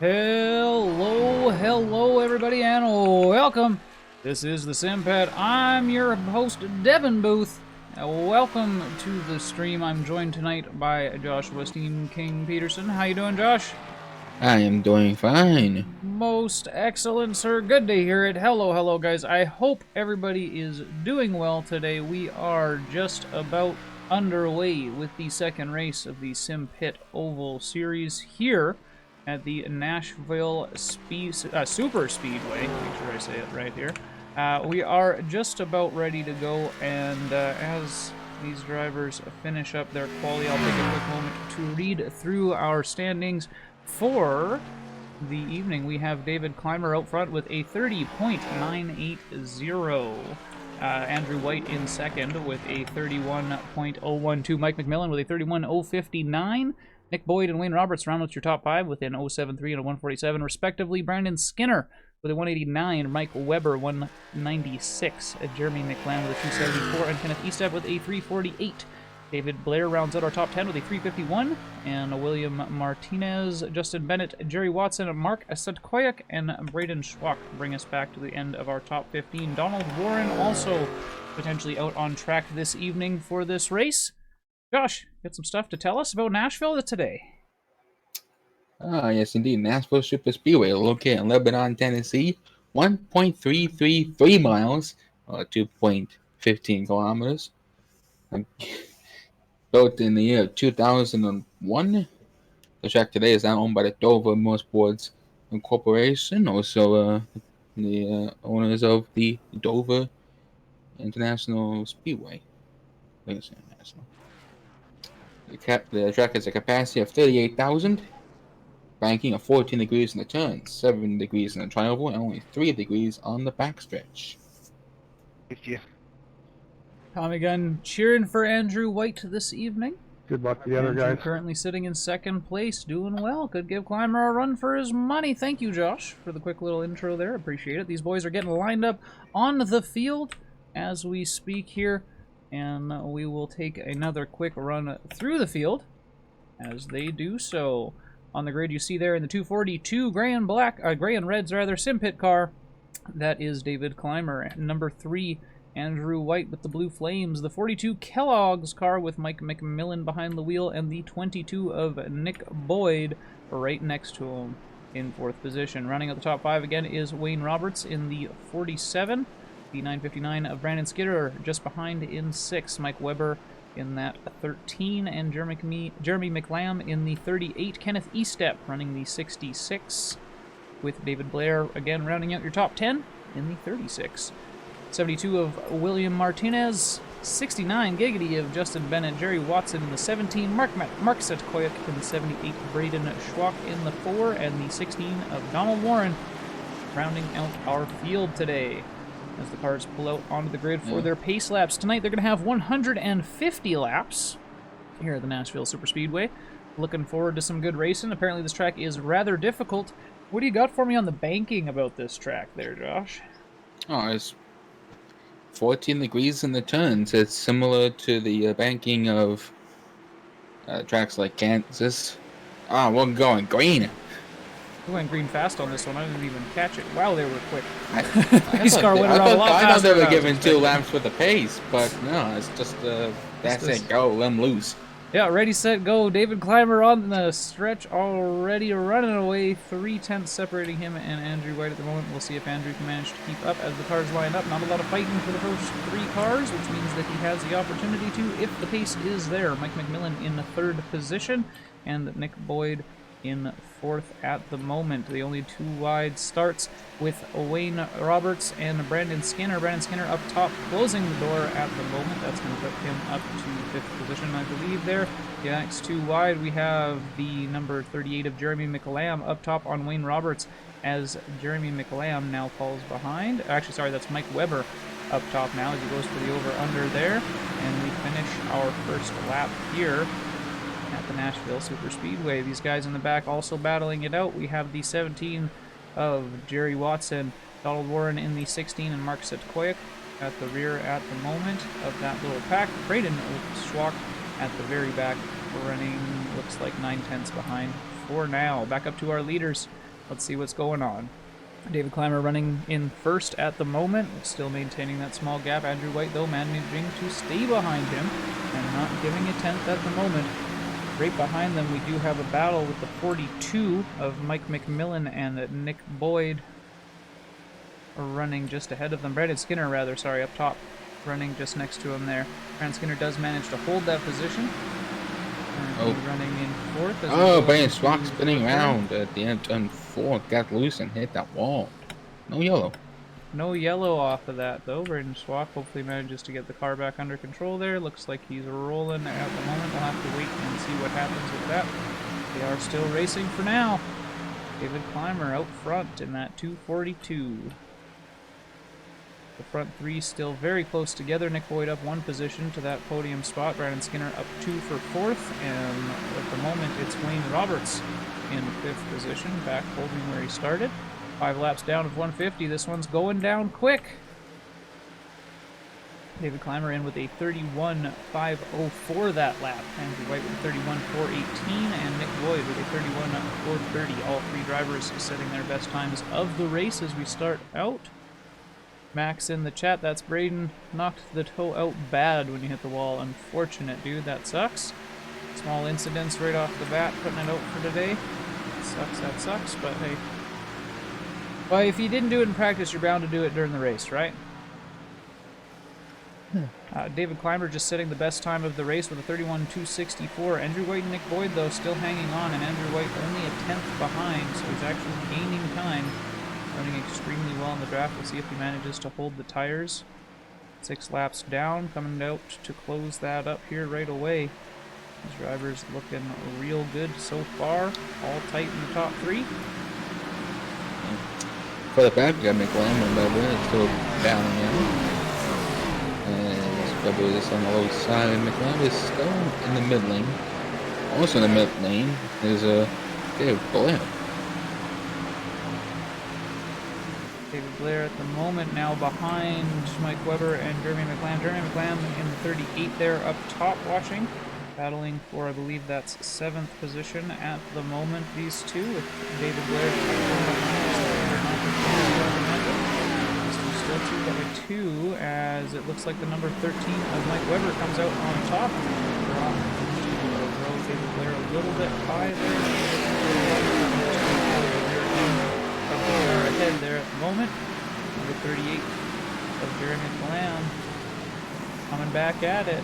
Hello, everybody, and welcome. This is the Simpit. I'm your host, Devin Booth. Welcome to the stream. I'm joined tonight by Joshua Steam King Peterson. How you doing, Josh? I am doing fine. Most excellent, sir. Good to hear it. Hello, guys. I hope everybody is doing well today. We are just about underway with the second race of the Simpit Oval Series here at the Nashville Super Speedway. Make sure I say it right here. We are just about ready to go, and as these drivers finish up their quali, I'll take a quick moment to read through our standings for the evening. We have David Clymer out front with a 30.980. Andrew White in second with a 31.012. Mike McMillan with a 31.059. Nick Boyd and Wayne Roberts round out your top five with an 073 and a 147, respectively. Brandon Skinner with a 189. Mike Weber, 196. Jeremy McLam with a 274. And Kenneth Eastep with a 348. David Blair rounds out our top 10 with a 351. And William Martinez, Justin Bennett, Jerry Watson, Mark Setkoyak, and Braden Schwach bring us back to the end of our top 15. Donald Warren also potentially out on track this evening for this race. Josh, got some stuff to tell us about Nashville today. Yes, indeed. Nashville Superspeedway, located in Lebanon, Tennessee, 1.333 miles, 2.15 kilometers. Built in the year 2001. The track today is now owned by the Dover Motorsports Corporation, also the owners of the Dover International Speedway. International. The track has a capacity of 38,000. Banking of 14 degrees in the turn, 7 degrees in the tri-oval, and only 3 degrees on the backstretch. Thank you. Tommy Gunn cheering for Andrew White this evening. Good luck to the other guys. Currently sitting in second place, doing well. Could give Clymer a run for his money. Thank you, Josh, for the quick little intro there. Appreciate it. These boys are getting lined up on the field as we speak here, and we will take another quick run through the field as they do so. On the grid, you see there in the 242 gray and reds Simpit car. That is David Clymer. Number 3, Andrew White with the Blue Flames. The 42 Kellogg's car with Mike McMillan behind the wheel, and the 22 of Nick Boyd right next to him in 4th position. Running at the top 5 again is Wayne Roberts in the 47. The 959 of Brandon Skinner just behind in 6. Mike Weber in that 13, and Jeremy McLam in the 38. Kenneth Eastep running the 66, with David Blair again rounding out your top 10 in the 36. 72 of William Martinez, 69 Giggity of Justin Bennett, Jerry Watson in the 17, Mark Setkoyak in the 78, Braden Schwach in the 4, and the 16 of Donald Warren rounding out our field today. As the cars pull out onto the grid for their pace laps. Tonight they're going to have 150 laps here at the Nashville Superspeedway. Looking forward to some good racing. Apparently this track is rather difficult. What do you got for me on the banking about this track there, Josh? Oh, it's 14 degrees in the turns. It's similar to the banking of tracks like Kansas. We're going green. We went green fast on this one. I didn't even catch it. Wow, they were quick. I thought they were giving 2 laps with the pace, but no, it's just that's it. Go, let them loose. Yeah, ready, set, go. David Clymer on the stretch already running away. 3/10 separating him and Andrew White at the moment. We'll see if Andrew can manage to keep up as the cars line up. Not a lot of fighting for the first 3 cars, which means that he has the opportunity to if the pace is there. Mike McMillan in the 3rd position and Nick Boyd in 4th at the moment. The only 2 wide starts with Wayne Roberts and Brandon Skinner. Brandon Skinner up top, closing the door at the moment. That's going to put him up to 5th position, I believe, there. The next 2 wide, we have the number 38 of Jeremy McLam up top on Wayne Roberts, as Jeremy McLam now falls behind. Actually, sorry, that's Mike Weber up top now as he goes for the over-under there. And we finish our first lap here at the Nashville Superspeedway. These guys in the back also battling it out. We have the 17 of Jerry Watson, Donald Warren in the 16, and Mark Setkoyak at the rear at the moment of that little pack. Braden Schwach at the very back, running, looks like 9/10 behind for now. Back up to our leaders. Let's see what's going on. David Clymer running in first at the moment, still maintaining that small gap. Andrew White, though, managing to stay behind him and not giving a 10th at the moment. Right behind them, we do have a battle with the 42 of Mike McMillan and Nick Boyd running just ahead of them. Brandon Skinner, rather, sorry, up top, running just next to him there. Brandon Skinner does manage to hold that position. Running in fourth. Brandon Swank spinning around at the end, turn 4, got loose and hit that wall. No yellow. No yellow off of that, though. Braden Schwach hopefully manages to get the car back under control there. Looks like he's rolling at the moment. We'll have to wait and see what happens with that. They are still racing for now. David Clymer out front in that 242. The front three still very close together. Nick Boyd up 1 position to that podium spot. Brandon Skinner up 2 for 4th. And at the moment, it's Wayne Roberts in 5th position, back holding where he started. 5 laps down of 150. This one's going down quick. David Clymer in with a 31.504 that lap. Andrew White with a 31.418, and Nick Boyd with a 31.430. All 3 drivers setting their best times of the race as we start out. Max in the chat, that's Braden. Knocked the toe out bad when you hit the wall. Unfortunate, dude. That sucks. Small incidents right off the bat, putting it out for today. That sucks, but hey. Well, if you didn't do it in practice, you're bound to do it during the race, right? David Clymer just setting the best time of the race with a 31.264. Andrew White and Nick Boyd, though, still hanging on, and Andrew White only a 10th behind, so he's actually gaining time. Running extremely well in the draft. We'll see if he manages to hold the tires. 6 laps down, coming out to close that up here right away. These drivers looking real good so far. All tight in the top 3. For the back, we got McLaren and Weber still battling out. And Weber is on the low side, and McLaren is still in the mid lane. Also in the mid lane is David Blair. David Blair at the moment now behind Mike Weber and Jeremy McLaren. Jeremy McLaren in the 38 there up top watching. Battling for, I believe that's 7th position at the moment, these two, with David Blair still 2 by 2, as it looks like the number 13 of Mike Weber comes out on top. David Blair a little bit high there. Ahead there at the moment. Number 38 of Jeremy McLaren coming back at it.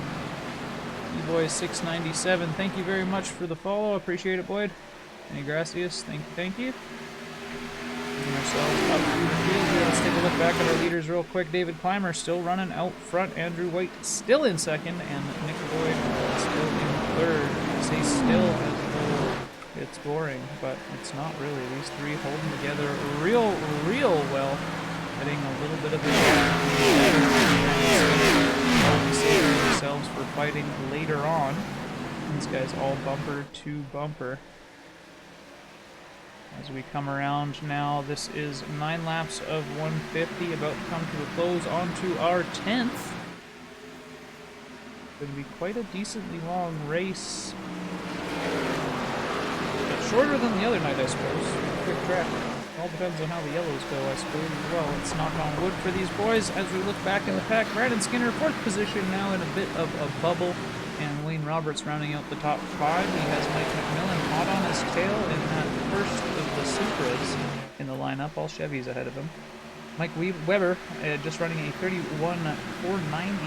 E-Boy 697, thank you very much for the follow. Appreciate it, Boyd. Any gracias, thank you. Moving ourselves up through the field here. Let's take a look back at our leaders real quick. David Clymer still running out front. Andrew White still in 2nd, and Nick Boyd still in 3rd. I say still as though it's boring, but it's not really. These 3 holding together real well. Getting a little bit of saving themselves for fighting later on. These guys all bumper to bumper. As we come around now, this is 9 laps of 150, about to come to a close onto our 10th. Going to be quite a decently long race. But shorter than the other night, I suppose. Quick track. All depends on how the yellows go, I suppose, as well. Let's knock on wood for these boys as we look back in the pack. Brandon Skinner, 4th position, now in a bit of a bubble. And Wayne Roberts rounding out the top 5. He has Mike McMillan hot on his tail in that first of the Supras in the lineup. All Chevys ahead of him. Mike Weber just running a 31.490,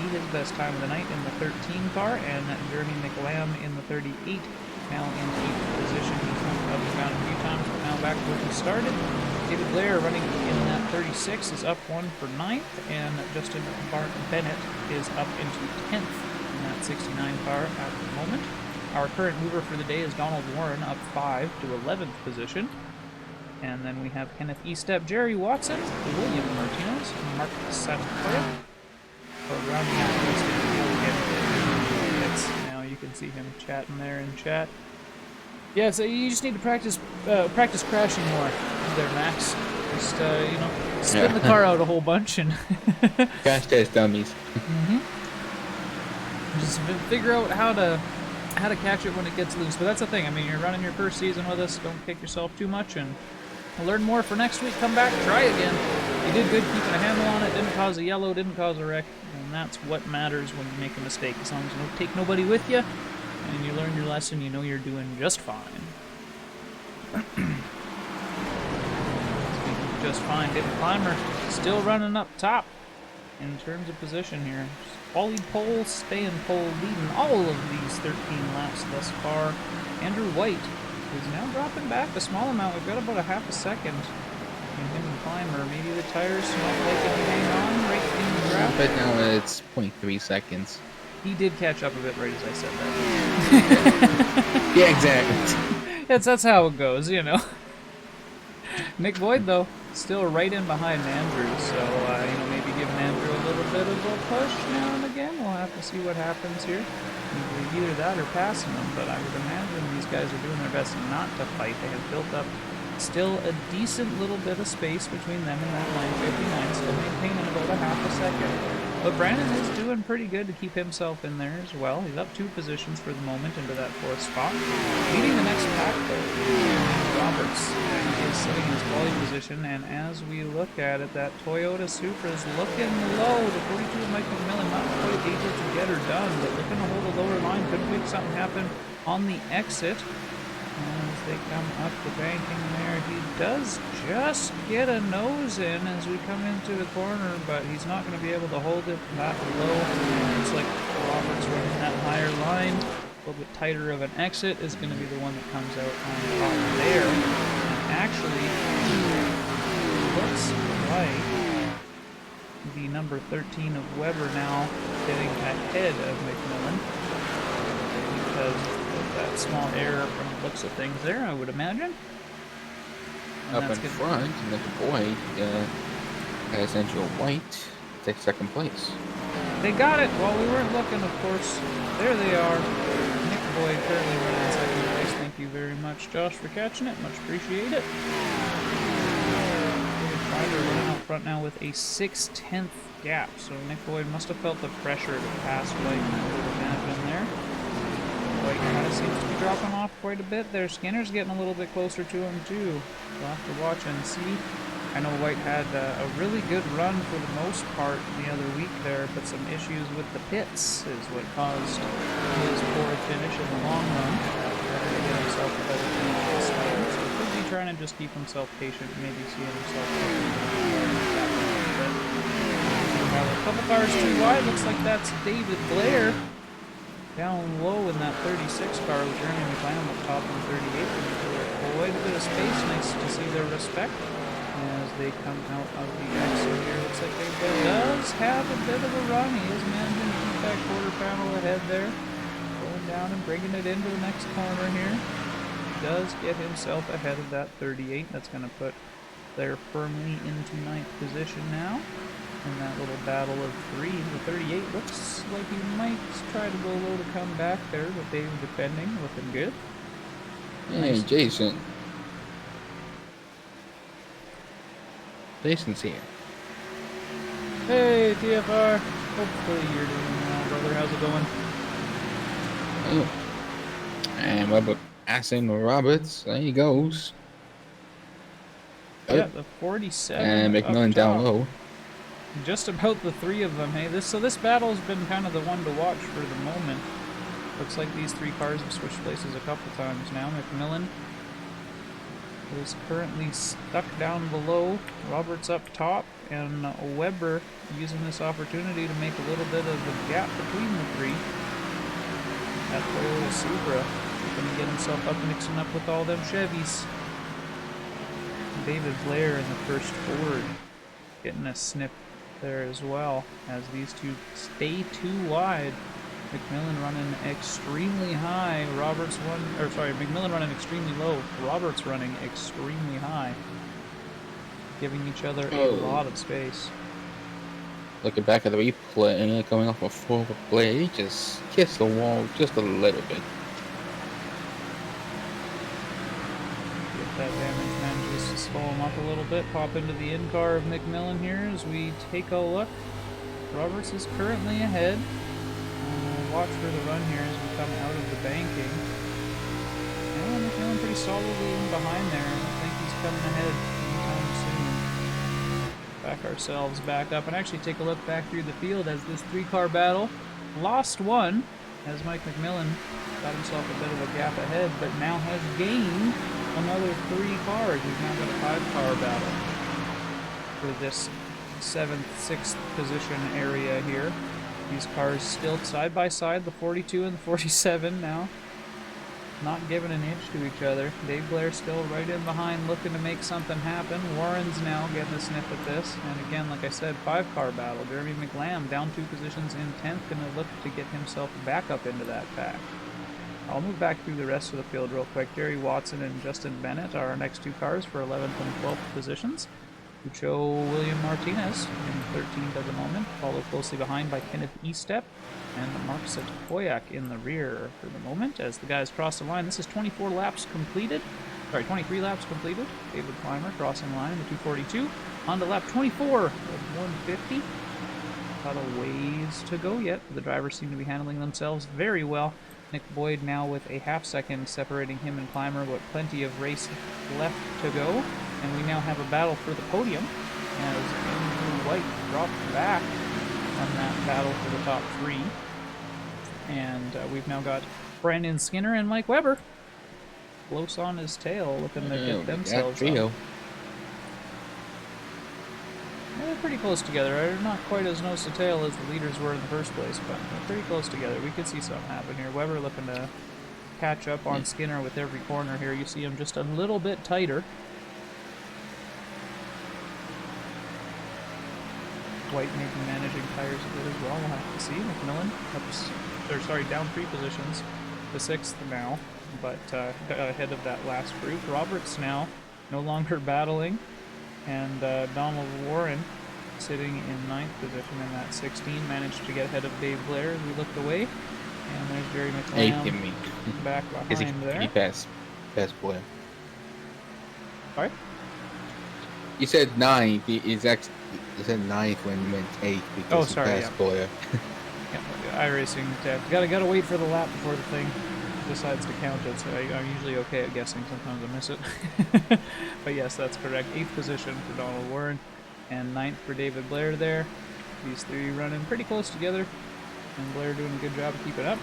his best time of the night in the 13 car. And Jeremy McLam in the 38. Now in 8th position. He's moved up and down a few times, but now back where he started. David Blair running in that 36 is up 1 for 9th, and Justin Bennett is up into 10th in that 69 car at the moment. Our current mover for the day is Donald Warren, up 5 to 11th position. And then we have Kenneth Estep, Jerry Watson, William Martinez, Mark Santoya. Rounding out the rest of the field again. You can see him chatting there in chat. Yeah, so you just need to practice crashing more there, Max. Just spin the car out a whole bunch and crash test dummies. Just figure out how to catch it when it gets loose. But that's the thing. I mean, you're running your first season with us. Don't kick yourself too much, and Learn more for next week. Come back, try again. You did good keeping a handle on it. Didn't cause a yellow, didn't cause a wreck. And that's what matters when you make a mistake. As long as you don't take nobody with you and you learn your lesson, you know you're doing just fine. Just fine. Devin Climber still running up top in terms of position here. Wally pole, staying pole, leading all of these 13 laps thus far. Andrew White is now dropping back a small amount. We've got about a half a second in him and Climber. Maybe the tires not like it to hang on right in the draft. But now it's 0.3 seconds. He did catch up a bit right as I said that. Yeah, exactly. That's how it goes, you know. Nick Boyd, though, still right in behind Andrew, so, you know, maybe giving Andrew a little bit of a push now and again. We'll have to see what happens here. Either that or passing them, but I would imagine these guys are doing their best not to fight. They have built up still a decent little bit of space between them and that line 59, still maintaining about a half a second. But Brandon is doing pretty good to keep himself in there as well. He's up 2 positions for the moment into that 4th spot. Leading the next pack, though, Roberts. He is sitting in his quality position, and as we look at it, that Toyota Supra is looking low. The 42 of Mike McMillan not quite able to get her done, but looking to hold a lower line. Could make something happen on the exit. As they come up the banking there, he does just get a nose in as we come into the corner, but he's not going to be able to hold it that low. It's like Roberts running that higher line. A little bit tighter of an exit is going to be the one that comes out on top there. And actually, looks like the number 13 of Weber now getting ahead of McMillan because that small error from the looks of things there, I would imagine. And Up in front, Nick Boyd has Andrew White take 2nd place. They got it while we weren't looking, of course. There they are. Nick Boyd currently running 2nd place. Thank you very much, Josh, for catching it. Much appreciate it. Ryder running out front now with a 6/10 gap. So Nick Boyd must have felt the pressure to pass White, I would imagine there. White kind of seems to be dropping off quite a bit there. Skinner's getting a little bit closer to him too. We'll have to watch and see. I know White had a really good run for the most part the other week there, but some issues with the pits is what caused his poor finish in the long run. Better to get himself a better finish this time. So he could be trying to just keep himself patient, maybe see himself a couple cars too wide. Looks like that's David Blair. Down low in that 36 car with Jeremy McLean up top in 38. Quite a bit of space. Nice to see their respect as they come out of the exit here. Looks like David does have a bit of a run. He is managing to keep that quarter panel ahead there. Going down and bringing it into the next corner here. He does get himself ahead of that 38. That's going to put Blair firmly into 9th position now. In that little battle of 3, the 38 looks like he might try to go low to come back there, but Dave defending, looking good. Hey, Nice. Jason. Jason's here. Hey, TFR. Hopefully you're doing well, brother. How's it going? Oh. And Weber passing Roberts. There he goes. Yeah, the 47. And McMillan up down top. low. Just about the 3 of them, hey. So this battle's been kind of the one to watch for the moment. Looks like these 3 cars have switched places a couple times now. McMillan is currently stuck down below. Roberts up top, and Weber using this opportunity to make a little bit of a gap between the 3. That Toyota Supra going to get himself up mixing up with all them Chevys. David Blair in the first Ford getting a snip there as well, as these 2 stay too wide. McMillan running extremely high. McMillan running extremely low. Roberts running extremely high, giving each other a lot of space. Looking back at the replay, going off a forward play, he just kissed the wall just a little bit. If that damage manages to slow him up a little bit, pop into the in-car of McMillan here as we take a look. Roberts is currently ahead. Watch for the run here as we come out of the banking. And McMillan pretty solidly in behind there. I don't think he's coming ahead anytime soon. Back ourselves back up and actually take a look back through the field as this 3-car battle lost one as Mike McMillan got himself a bit of a gap ahead, but now has gained another 3 cars. We've now got a 5-car battle for this 7th, 6th position area here. These cars still side by side, the 42 and the 47 now. Not giving an inch to each other. Dave Blair still right in behind looking to make something happen. Warren's now getting a sniff at this. And again, like I said, 5-car battle. Jeremy McLam down 2 positions in 10th. Going to look to get himself back up into that pack. I'll move back through the rest of the field real quick. Jerry Watson and Justin Bennett are our next 2 cars for 11th and 12th positions. Ucho William Martinez in 13th at the moment, followed closely behind by Kenneth Estep and Mark Satoyak in the rear for the moment as the guys cross the line. This is 24 laps completed. Sorry, 23 laps completed. David Clymer crossing line in the 242. On to lap 24 of 150. Got a ways to go yet. The drivers seem to be handling themselves very well. Nick Boyd now with a half-second separating him and Clymer, but plenty of race left to go. And we now have a battle for the podium as Andrew White dropped back on that battle for the top 3. And we've now got Brandon Skinner and Mike Weber close on his tail, looking to get themselves up. Yeah, they're pretty close together. They're not quite as nose to tail as the leaders were in the first place, but they're pretty close together. We could see something happen here. Weber looking to catch up on Skinner with every corner here. You see him just a little bit tighter. White maybe managing tires a bit as well. We'll have to see. McMillan down 3 positions, the 6th now, but ahead of that last group. Roberts now no longer battling, and Donald Warren sitting in 9th position in that 16 managed to get ahead of Dave Blair as we looked away. And there's Jerry McLean back behind there. He passed Blair. Sorry? You said 9th. He's actually. You said 9th when you meant 8th because he passed Blair. Yeah, iRacing tab. Gotta wait for the lap before the thing decides to count it. So I'm usually okay at guessing. Sometimes I miss it. But yes, that's correct. 8th position for Donald Warren and 9th for David Blair there. These 3 running pretty close together, and Blair doing a good job of keeping up.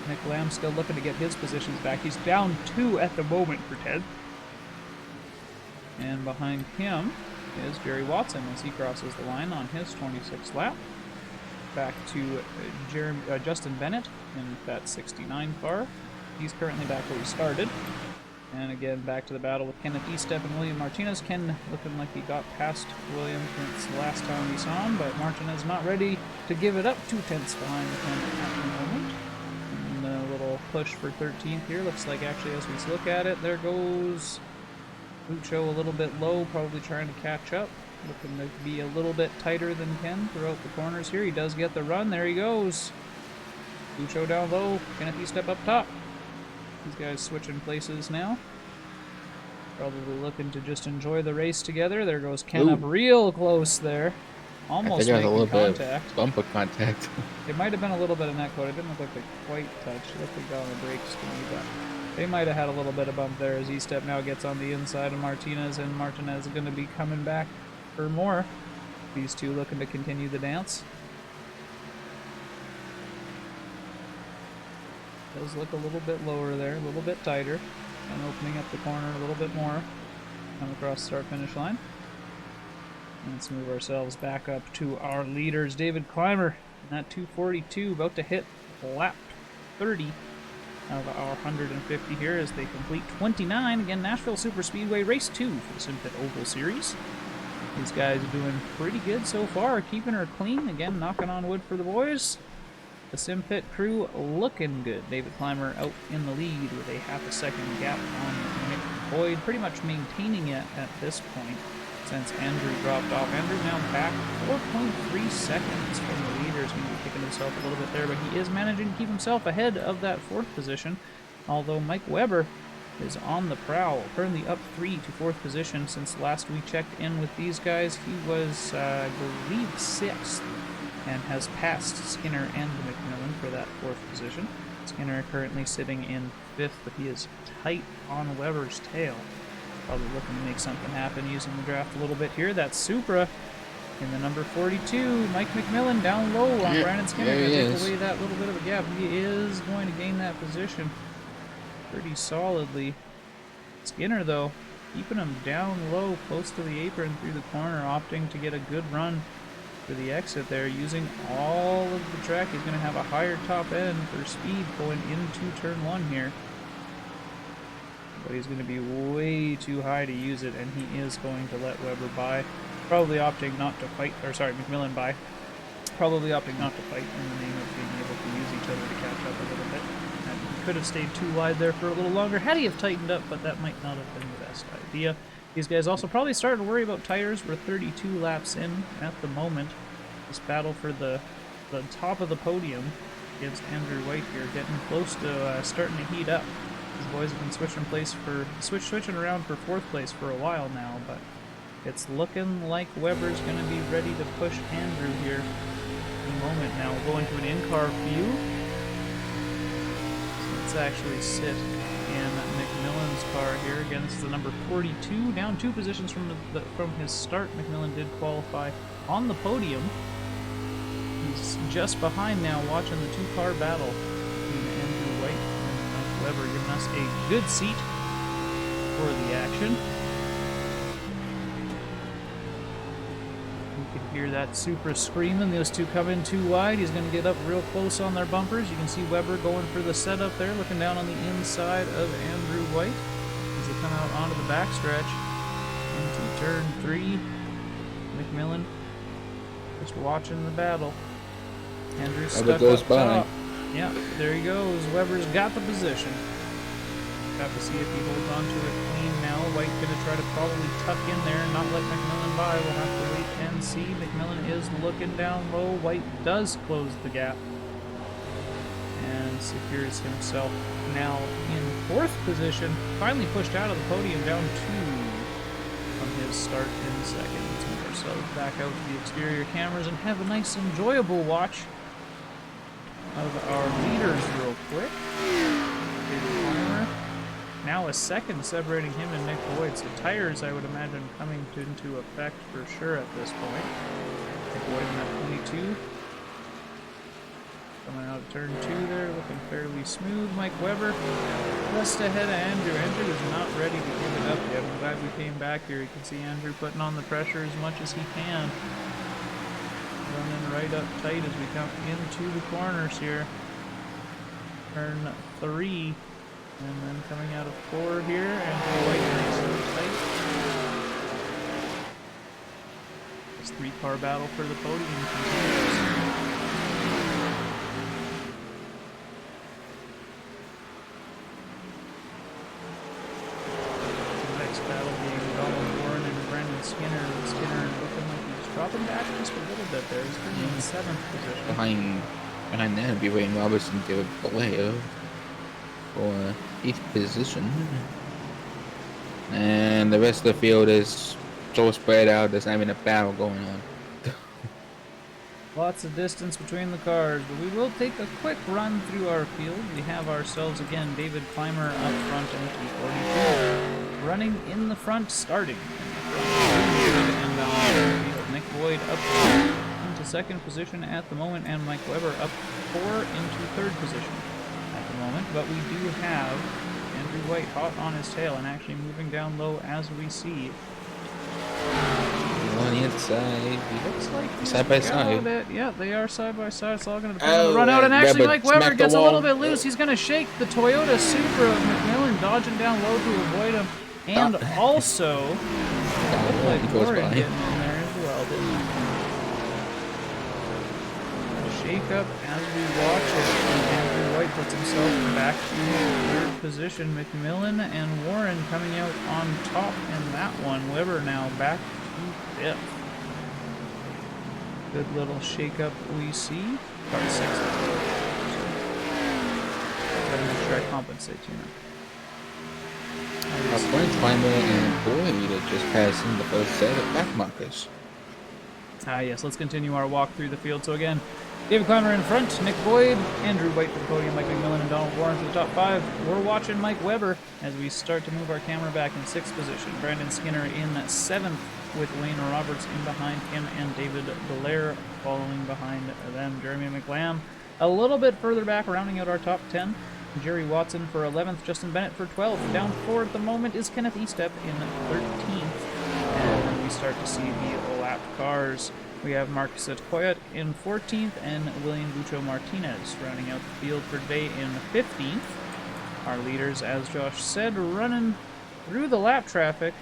Nick Lamb still looking to get his positions back. He's down 2 at the moment for 10th. And behind him is Jerry Watson as he crosses the line on his 26th lap. Back to Justin Bennett in that 69 car. He's currently back where he started. And again, back to the battle with Kenneth Estep and William Martinez. Ken looking like he got past William since the last time we saw him, but Martinez not ready to give it up. 2 tenths behind him at the moment. And a little push for 13th here. Looks like actually as we look at it, there goes Ucho a little bit low, probably trying to catch up. Looking to be a little bit tighter than Ken throughout the corners here. He does get the run. There he goes. Ucho down low. Kenneth Estep up top. These guys switching places now. Probably looking to just enjoy the race together. There goes Ken up real close there. Almost making a little contact. Bit of bumper contact. It might have been a little bit of neck coat. It didn't look like they quite touched. It looked like they got on the brakes to me, but they might have had a little bit of bump there as Estep now gets on the inside of Martinez, and Martinez is going to be coming back for more. These 2 looking to continue the dance. Does look a little bit lower there, a little bit tighter, and opening up the corner a little bit more. Come across the start-finish line. And let's move ourselves back up to our leaders. David Clymer in that 242, about to hit lap 30 of our 150 here as they complete 29. Again, Nashville Superspeedway Race 2 for the Simpit Oval Series. These guys are doing pretty good so far, keeping her clean. Again, knocking on wood for the boys. The Simpit crew looking good. David Clymer out in the lead with a half-a-second gap on Nick Boyd, pretty much maintaining it at this point since Andrew dropped off. Andrew's now back 4.3 seconds from the leaders. Maybe kicking himself a little bit there, but he is managing to keep himself ahead of that 4th position, although Mike Weber is on the prowl, currently up 3 to 4th position since last we checked in with these guys. He was, I believe, 6th and has passed Skinner and McMillan for that 4th position. Skinner currently sitting in 5th, but he is tight on Weber's tail. Probably looking to make something happen using the draft a little bit here. That's Supra in the number 42. Mike McMillan down low on Yeah, Brandon Skinner. there he Gonna take is. away that little bit of a gap. He is going to gain that position pretty solidly. Skinner, though, keeping him down low, close to the apron through the corner, opting to get a good run for the exit there, using all of the track. He's going to have a higher top end for speed going into turn 1 here. But he's going to be way too high to use it, and he is going to let Weber by. Probably opting not to fight, or sorry, McMillan by. Probably opting not to fight in the name of being able to use each other to catch up a little bit. And he could have stayed too wide there for a little longer had he have tightened up, but that might not have been the best idea. These guys also probably starting to worry about tires. We're 32 laps in at the moment. This battle for the top of the podium against Andrew White here, getting close to starting to heat up. These boys have been switching around for 4th place for a while now, but it's looking like Weber's going to be ready to push Andrew here in a moment. Now we'll go into an in-car view. So let's actually sit in McMillan's car here against the number 42, down 2 positions from his start. McMillan did qualify on the podium. He's just behind now, watching the 2-car battle between Andrew White and Mike Weber, giving us a good seat for the action. You can hear that Supra screaming. Those two come in too wide. He's going to get up real close on their bumpers. You can see Weber going for the setup there, looking down on the inside of Andrew White as they come out onto the backstretch into turn 3. McMillan just watching the battle. Andrew's stuck goes up by. top. Yeah, there he goes. Weber's got the position. Have to see if he holds on to it clean now. White gonna try to probably tuck in there and not let McMillan by. We'll have to wait and see. McMillan is looking down low. White does close the gap and secures himself now in 4th position. Finally pushed out of the podium, down 2 from his start in 2nd. Let's move ourselves back out to the exterior cameras and have a nice enjoyable watch of our leaders real quick. Now a second separating him and Nick Boyd. So tires, I would imagine, coming into effect for sure at this point. Nick Boyd in that 22. Coming out of turn 2 there, looking fairly smooth. Mike Weber just ahead of Andrew. Andrew is not ready to give it up yet. I'm glad we came back here. You can see Andrew putting on the pressure as much as he can. Running right up tight as we come into the corners here. Turn 3. And then coming out of 4 here, and White nice and tight. This 3-car battle for the podium continues. The next battle being Donald Warren and Brandon Skinner. Skinner looking like he's dropping back just a little bit there. He's currently in 7th position. Behind that would be Wayne Robertson, David Vallejo for 8th position. And the rest of the field is so spread out, there's not even a battle going on. Lots of distance between the cars, but we will take a quick run through our field. We have ourselves again David Clymer up front in T42. Running in the front, starting in the front. And down the field. Nick Boyd up into 2nd position at the moment, and Mike Weber up 4 into 3rd position at the moment. But we do have Andrew White hot on his tail and actually moving down low as we see. On the inside. Looks like side by side. Yeah, they are side by side. It's all going to depend on the run out. And actually, Mike Weber gets a little bit loose. He's going to shake the Toyota Supra of McMillan, dodging down low to avoid him. And also, looked like Warren getting in there as well, didn't he? Shake up as we watch it. And Andrew White puts himself back to 3rd position. McMillan and Warren coming out on top in that one. Weber now back to 5th. Good little shake-up we see. Car 6th. Gotta make sure I compensate, you know. Our friend Clymer and Boyd are just passing the first set of back markers. Yes, let's continue our walk through the field. So again, David Clymer in front, Nick Boyd, Andrew White for the podium, Mike McMillan and Donald Warren for the top 5. We're watching Mike Weber as we start to move our camera back in 6th position. Brandon Skinner in 7th with Wayne Roberts in behind him and David Belair following behind them. Jeremy McLam a little bit further back, rounding out our top 10. Jerry Watson for 11th, Justin Bennett for 12th. Down 4 at the moment is Kenneth Eastep in 13th. And then we start to see the lap cars. We have Marcus Atkoyat in 14th and William Bucho Martinez rounding out the field for today in 15th. Our leaders, as Josh said, running through the lap traffic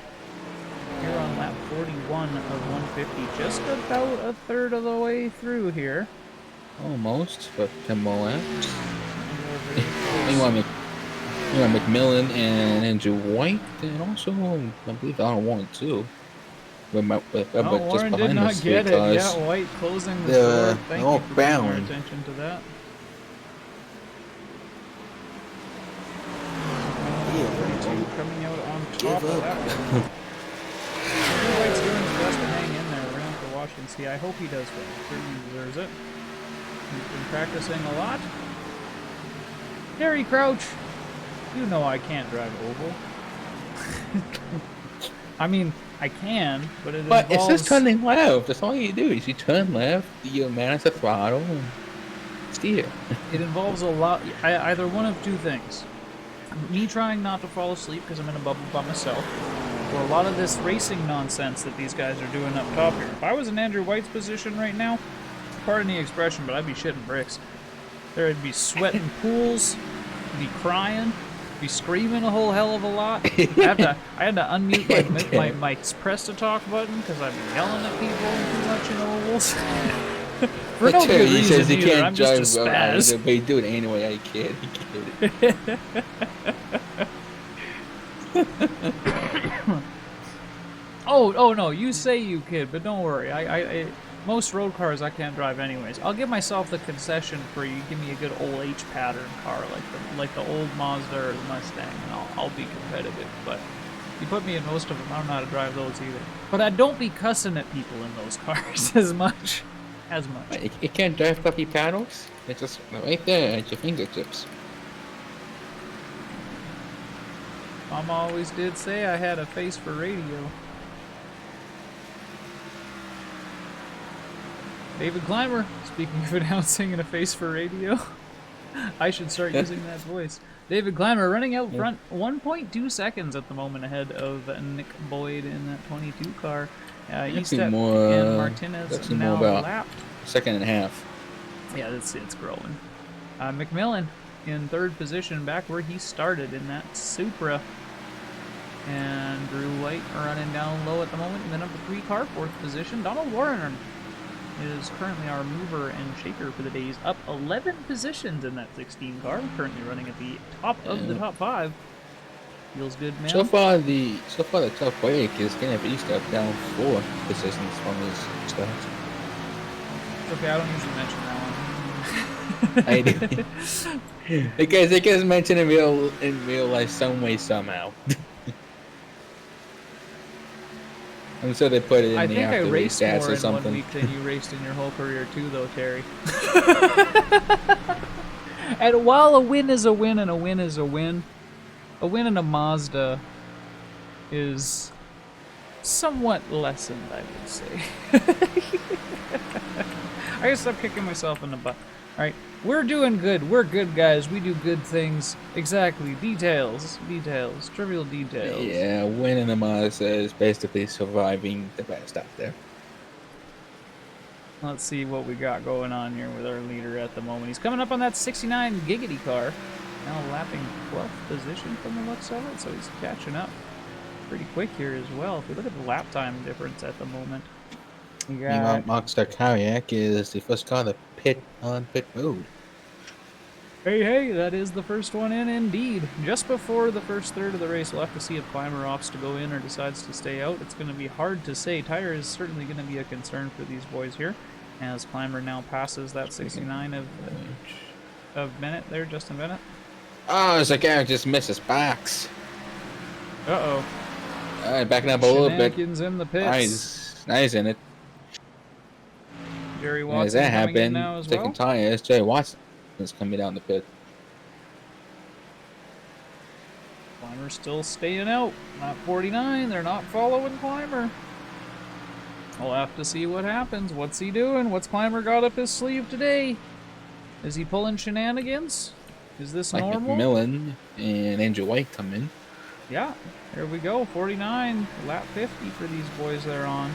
here on lap 41 of 150, just about a third of the way through here. Almost, but 10 more laps. Meanwhile, McMillan and Andrew White, and also, I believe, Donald Warren, too. But Warren did not get it. Yeah, White closing the door. Thank you for bringing our attention to that. Coming out on top of that one. White's doing his best to hang in there. We're going to have to watch and see. I hope he does well. Certainly deserves it. He's been practicing a lot. Gary Crouch, you know I can't drive oval. I mean, I can, but it involves... But it's just turning left. That's all you do is you turn left, you manage the throttle, and steer. It involves a lot... either one of two things. Me trying not to fall asleep because I'm in a bubble by myself, or a lot of this racing nonsense that these guys are doing up top here. If I was in Andrew White's position right now, pardon the expression, but I'd be shitting bricks. There'd be sweating pools, be crying, be screaming a whole hell of a lot. I had to unmute my press to talk button because I'd be yelling at people too much in ovals. For no good reason says either. Can't I'm just a spaz. But he do it anyway. I kid. He kid. Oh no, you say you kid, but don't worry. I most road cars I can't drive anyways. I'll give myself the concession for you give me a good old H pattern car like the old Mazda or the Mustang, and I'll be competitive. But you put me in most of them, I don't know how to drive those either. But I don't be cussing at people in those cars as much. You can't drive puppy paddles? It's just right there at your fingertips. Mom always did say I had a face for radio. David Clymer, speaking of announcing and a face for radio, I should start using that voice. David Clymer running out front, 1.2 seconds at the moment ahead of Nick Boyd in that 22 car. Eastep and Martinez now lapped. Second and a half. Yeah, it's growing. McMillan in 3rd position, back where he started in that Supra. And Drew White running down low at the moment in the number 3 car, 4th position. Donald Warren is currently our mover and shaker for the days, up 11 positions in that 16 car, currently running at the top of the top 5. Feels good, man. So far the tough break is gonna be Eastep down 4 positions from his start. Okay, I don't usually mention that one. I do. Because it gets mentioned in real life some way somehow. I'm sure they put it in the after race stats or something. I think I raced more in 1 week than you raced in your whole career too, though, Terry. And while a win is a win and a win is a win in a Mazda is somewhat lessened, I would say. I gotta stop kicking myself in the butt. Alright, we're doing good. We're good guys. We do good things. Exactly. Details. Trivial details. Yeah, winning the Mazda is basically surviving the best out there. Let's see what we got going on here with our leader at the moment. He's coming up on that 69 Giggity car. Now lapping 12th position from the looks of it, so he's catching up pretty quick here as well. If we look at the lap time difference at the moment, we got... Monster Carriac is the first car to pit on pit road. Hey, that is the first one in indeed. Just before the first third of the race, we'll have to see if Clymer opts to go in or decides to stay out. It's going to be hard to say. Tire is certainly going to be a concern for these boys here, as Clymer now passes that 69 of Bennett there, Justin Bennett. Oh, it's like Eric just missed his box. Uh-oh. Alright, backing up a little bit. Shenanigans in the pits. Nice in it. Jerry As Watson that coming in happened, now as taking well. tires, Jerry Watson is coming down the pit. Climber's still staying out. Not 49. They're not following Climber. We'll have to see what happens. What's he doing? What's Climber got up his sleeve today? Is he pulling shenanigans? Is this Mike normal? McMillan and Andrew White come in. Yeah, here we go. 49, lap 50 for these boys they're on.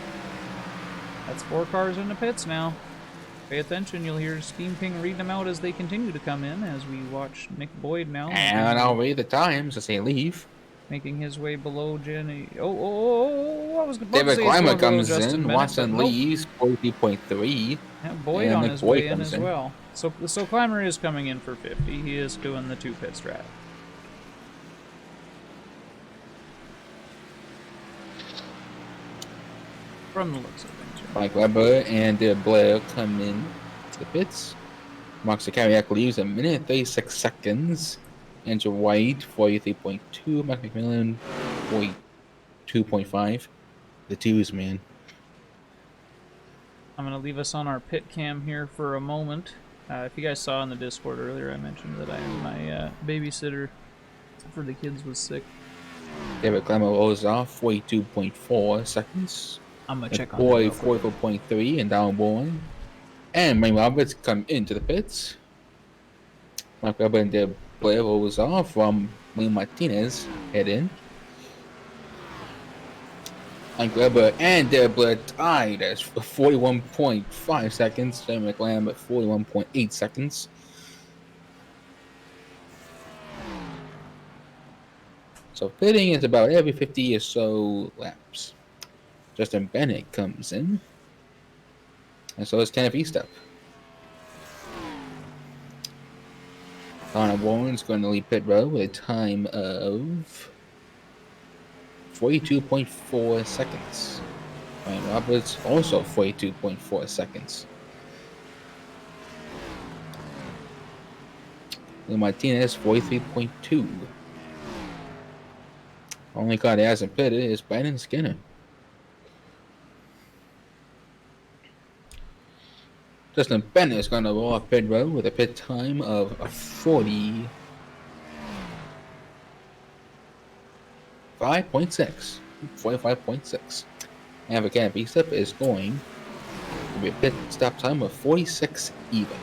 That's 4 cars in the pits now. Pay attention, you'll hear Steam King reading them out as they continue to come in as we watch Nick Boyd now. And I'll read the times as they leave. Making his way below Jenny. I was about to David say he's Clymer going below comes Justin in, Bennett, Watson but nope. leaves, 43.3. Yeah, Boyd and on Nick his Boyd way in comes as in. well. So Clymer is coming in for 50. He is doing the 2 pit strat. From the looks of things. Yeah. Mike Weber and Blair come in to the pits. Mark Zakariak leaves a minute and 36 seconds. Andrew White, 43.2. Mike McMillan, 42.5. The twos, man. I'm going to leave us on our pit cam here for a moment. If you guys saw in the Discord earlier, I mentioned that my babysitter for the kids was sick. David Clemmer rolls off, 42.4 seconds. I'm going to check on Boy, him real quick. 44.3 and down one. And Mike Roberts come into the pits. Mike Weber and Blair rolls off from William Martinez head in. Mike Weber and Blair tied as 41.5 seconds. Jamie McLaren at 41.8 seconds. So pitting is about every 50 or so laps. Justin Bennett comes in. And so is Kenneth Eastup. Connor Warren's going to lead pit road with a time of 42.4 seconds. Ryan Roberts also 42.4 seconds. Lou Martinez 43.2. Only car that hasn't pitted is Brandon Skinner. Justin Bennett is going to roll off pit road with a pit time of 45.6. 45.6. And Kenneth Eastup is going to be a pit stop time of 46 even.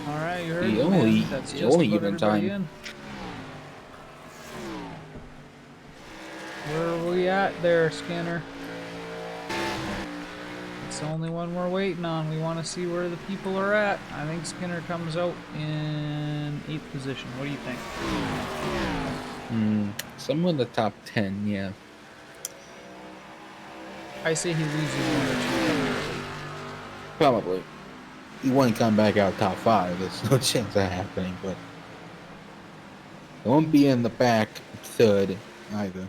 Alright, you heard The me, only- man. That's the just only about even everybody time. in. Where are we at there, Skinner? It's the only one we're waiting on. We want to see where the people are at. I think Skinner comes out in 8th position. What do you think? Somewhere in the top 10, yeah. I say he loses 1 or 2 cars. Probably. He won't come back out top 5. There's no chance of that happening, but it won't be in the back 3rd either.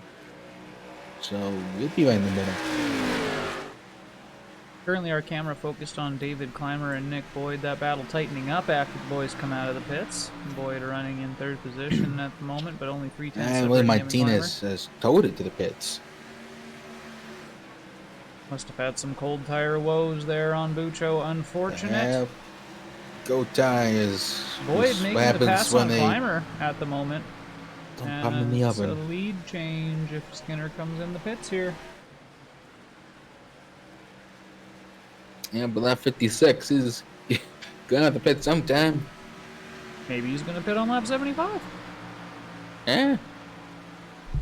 So we'll be right in the middle. Currently our camera focused on David Clymer and Nick Boyd. That battle tightening up after the boys come out of the pits. Boyd running in 3rd position at the moment, but only 3 tenths. And William Martinez has towed it to the pits. Must have had some cold tire woes there on Bucho. Unfortunate. Yeah. Go tires. Boyd This making what the pass happens when on they Clymer at the moment. don't pop in the It's a oven. lead change if Skinner comes in the pits here. Yeah, but that 56 is going to the pit sometime. Maybe he's going to pit on lap 75. Yeah.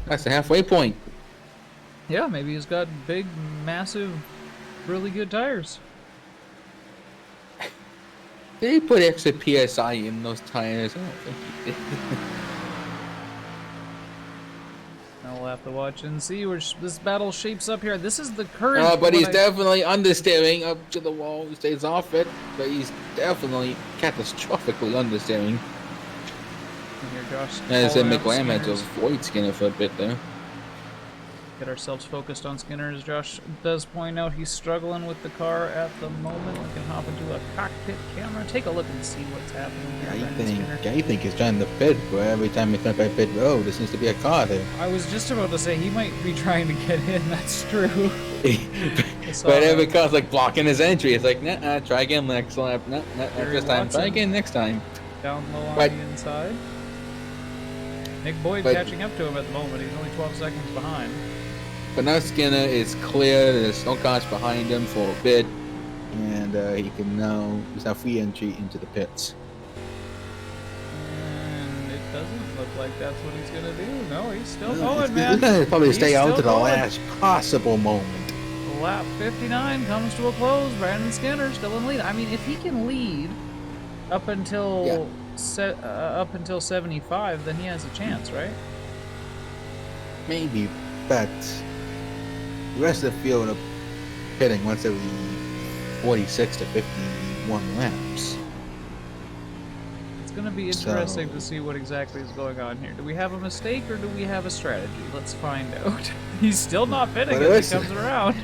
That's the halfway point. Yeah, maybe he's got big, massive, really good tires. Did he put extra PSI in those tires? I don't think he did. Now we'll have to watch and see where this battle shapes up here. This is the current... But he's what I- definitely understeering up to the wall. He stays off it, but he's definitely catastrophically understeering. Here, Josh. As I said, calling out McLaren had to Skinner's. avoid Skinner for a bit there. Get ourselves focused on Skinner. As Josh does point out, he's struggling with the car at the moment. We can hop into a cockpit camera, take a look and see what's happening here. I think he's trying to pit, but every time he comes by pit road, there seems to be a car there. I was just about to say he might be trying to get in. That's true. But every car's like blocking his entry. It's like, nah, try again next lap. Nah, not this time. Try again next time. Down low on the inside. Nick Boyd catching up to him at the moment. He's only 12 seconds behind. But now Skinner is clear. There's no cars behind him for a bit, and he's now free entry into the pits. And it doesn't look like that's what he's gonna do. No, he's still going, man. He's gonna probably stay out to the last possible moment. Lap 59 comes to a close. Brandon Skinner still in lead. I mean, if he can lead up until 75, then he has a chance, right? Maybe, but the rest of the field are pitting once every 46 to 51 laps. It's going to be interesting to see what exactly is going on here. Do we have a mistake or do we have a strategy? Let's find out. He's still not pitting as he comes around.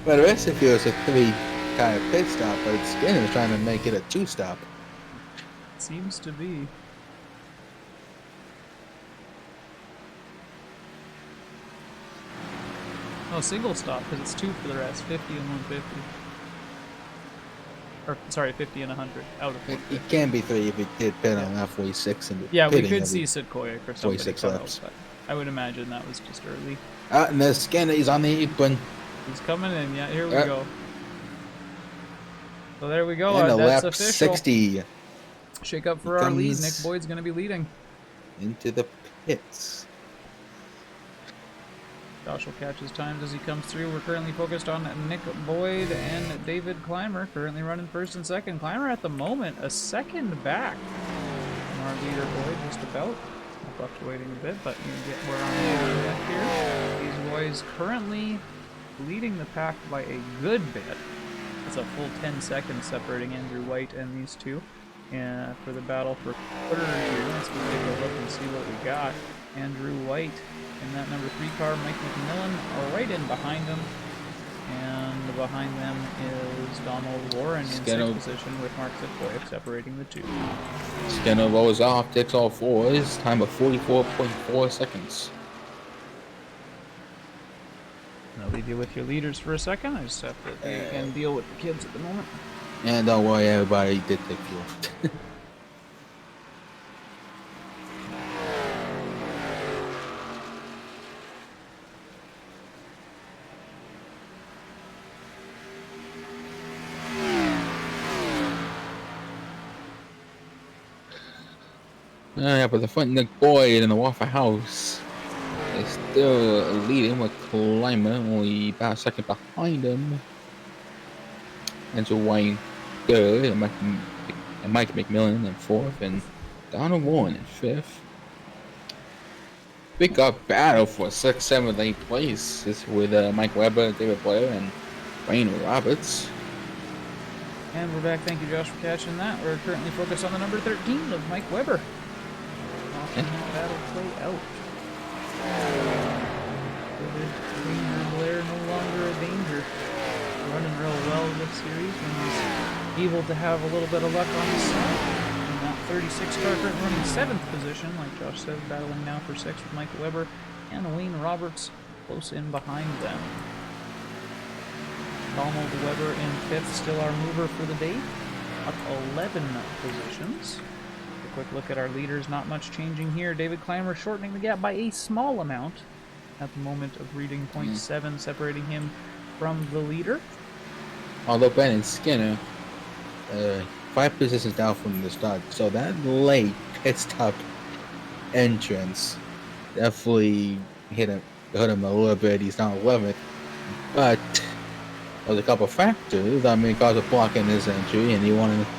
Well, the rest of the field is a 3-tire pit stop, but Skinner's trying to make it a 2-stop. Seems to be. Oh, single stop, because it's 2 for the rest, 50 and 150. Or, sorry, 50 and 100, out of 150. It can be 3 if it did pit on lap 46. Yeah, we could see Sid Koyak or something. 46 laps. But I would imagine that was just early. And the Skinner is on the apron. He's coming in, yeah, here we go. So there we go, And that's lap official. 60. Shake up for our lead. Nick Boyd's going to be leading. Into the pits. Josh will catch his times as he comes through. We're currently focused on Nick Boyd and David Clymer, currently running first and second. Clymer at the moment a second back from our leader Boyd, just about. Fluctuating a bit, but you get where I'm going at here. These boys currently leading the pack by a good bit. It's a full 10 seconds separating Andrew White and these two. For the battle for quarters here. Let's take a look and see what we got. Andrew White in that number 3 car, Mike McMillan are right in behind him. And behind them is Donald Warren in 6th position with Mark Zipkoy separating the two. Skinner rolls off, takes all 4s, time of 44.4 seconds. I'll leave you with your leaders for a second. I just have to again deal with the kids at the moment. And don't worry, everybody did take fuel. Yeah, but the front Nick Boyd in the Waffle House is still leading with Clymer, only about a second behind him. And so Wayne third, and Mike McMillan in 4th, and Donald Warren in 5th. Big up battle for 6th, 7th, 8th place is with Mike Webber, David Blair, and Wayne Roberts. And we're back. Thank you, Josh, for catching that. We're currently focused on the number 13 of Mike Webber. Watching that battle play out. David Blair no longer a danger. Running real well this series when he's able to have a little bit of luck on his side. And that 36 car currently running 7th position, like Josh said, battling now for 6th with Mike Webber and Wayne Roberts close in behind them. Donald Webber in 5th, still our mover for the day, up 11 positions. A quick look at our leaders, not much changing here. David Clymer shortening the gap by a small amount at the moment of reading 0.7, separating him from the leader. Although Brandon Skinner, 5 positions down from the start, so that late pit stop entrance definitely hurt him a little bit. He's now 11th, but there's a couple factors. I mean, cause of blocking his entry, and he wanted to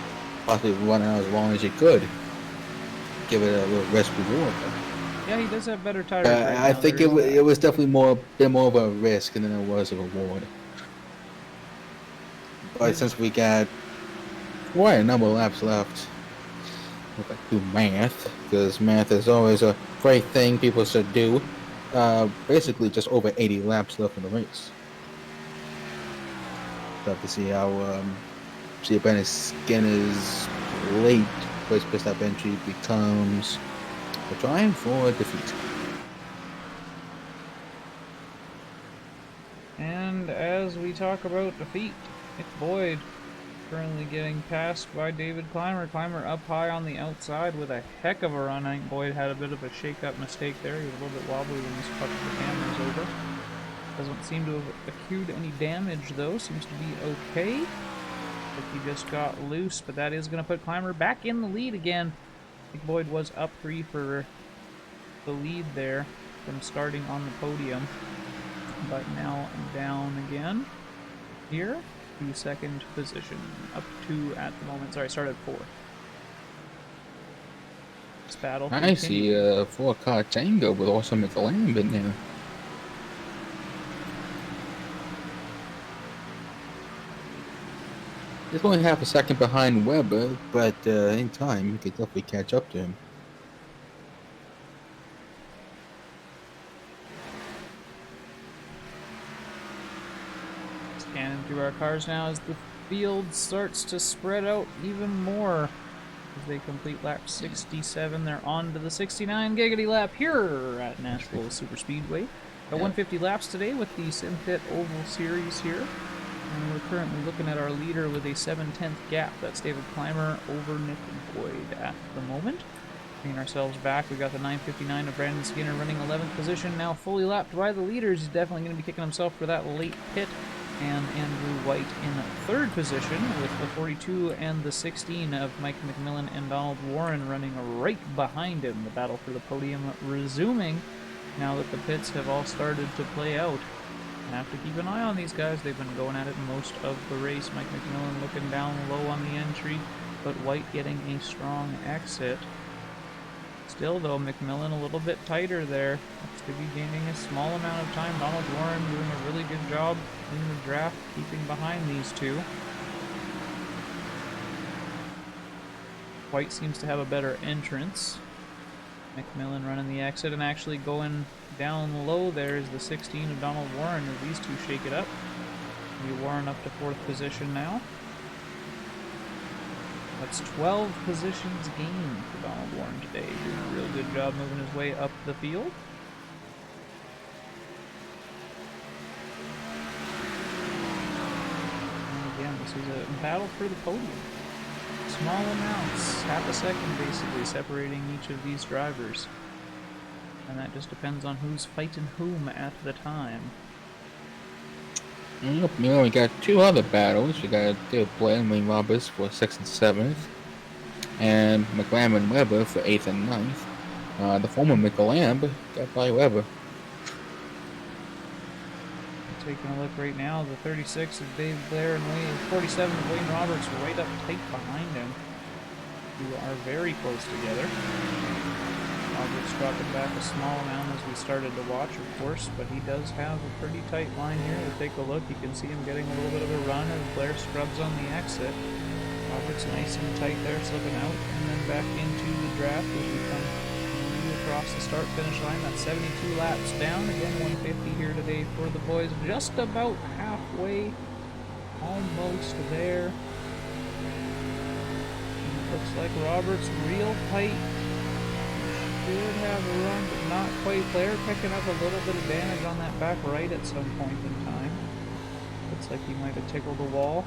possibly run out as long as he could, give it a little risk reward. Yeah, he does have better tires. I think it was definitely more of a risk than it was a reward. But since we got quite a number of laps left, we'll do math, because math is always a great thing people should do. basically just over 80 laps left in the race. Have to see how see if Bennett Skinner's late first pit stop entry becomes a trying for defeat. And as we talk about defeat, Nick Boyd currently getting passed by David Clymer. Clymer up high on the outside with a heck of a run. I think Boyd had a bit of a shake-up mistake there. He was a little bit wobbly when he swept the cameras over. Doesn't seem to have accrued any damage though. Seems to be okay. Like he just got loose, but that is going to put Clymer back in the lead again. Nick Boyd was up 3 for the lead there from starting on the podium, but now down again here to second position. Up 2 at the moment. Sorry, started 4. This battle I see a 4-car Tango with also McLaren in there. He's only half a second behind Webber, but in time he could definitely catch up to him. Scanning through our cars now as the field starts to spread out even more. As they complete lap 67, they're on to the 69 giggity lap here at Nashville Superspeedway. Got 150 laps today with the Simpit Oval Series here. And we're currently looking at our leader with a 7/10 gap. That's David Clymer over Nick Boyd at the moment. Bringing ourselves back, we got the 9:59 of Brandon Skinner running 11th position, now fully lapped by the leaders. He's definitely going to be kicking himself for that late pit. And Andrew White in 3rd position with the 42 and the 16 of Mike McMillan and Donald Warren running right behind him. The battle for the podium resuming now that the pits have all started to play out. Have to keep an eye on these guys. They've been going at it most of the race. Mike McMillan looking down low on the entry, but White getting a strong exit. Still, though, McMillan a little bit tighter there. Looks to be gaining a small amount of time. Donald Warren doing a really good job in the draft, keeping behind these two. White seems to have a better entrance. McMillan running the exit and actually going down low there is the 16 of Donald Warren as these two shake it up. Warren up to 4th position now. That's 12 positions gained for Donald Warren today. Doing a real good job moving his way up the field. And again, this is a battle for the podium. Small amounts, half a second basically, separating each of these drivers. And that just depends on who's fighting whom at the time. Yep, we got 2 other battles. We got Dale Blair and Wayne Roberts for 6th and 7th, and McLaren and Webber for 8th and 9th. The former McLaren got by Webber. Taking a look right now, the 36 of Dave Blair and 47 of Wayne Roberts right up tight behind him, who are very close together. Roberts dropping back a small amount as we started to watch, of course, but he does have a pretty tight line here. We'll take a look. You can see him getting a little bit of a run as Blair scrubs on the exit. Roberts nice and tight there, slipping out, and then back into the draft as we come across the start-finish line. That's 72 laps down. Again, 150 here today for the boys. Just about halfway, almost there. And it looks like Roberts real tight. Should have a run, but not quite there. Picking up a little bit of damage on that back right at some point in time. Looks like he might have tickled the wall.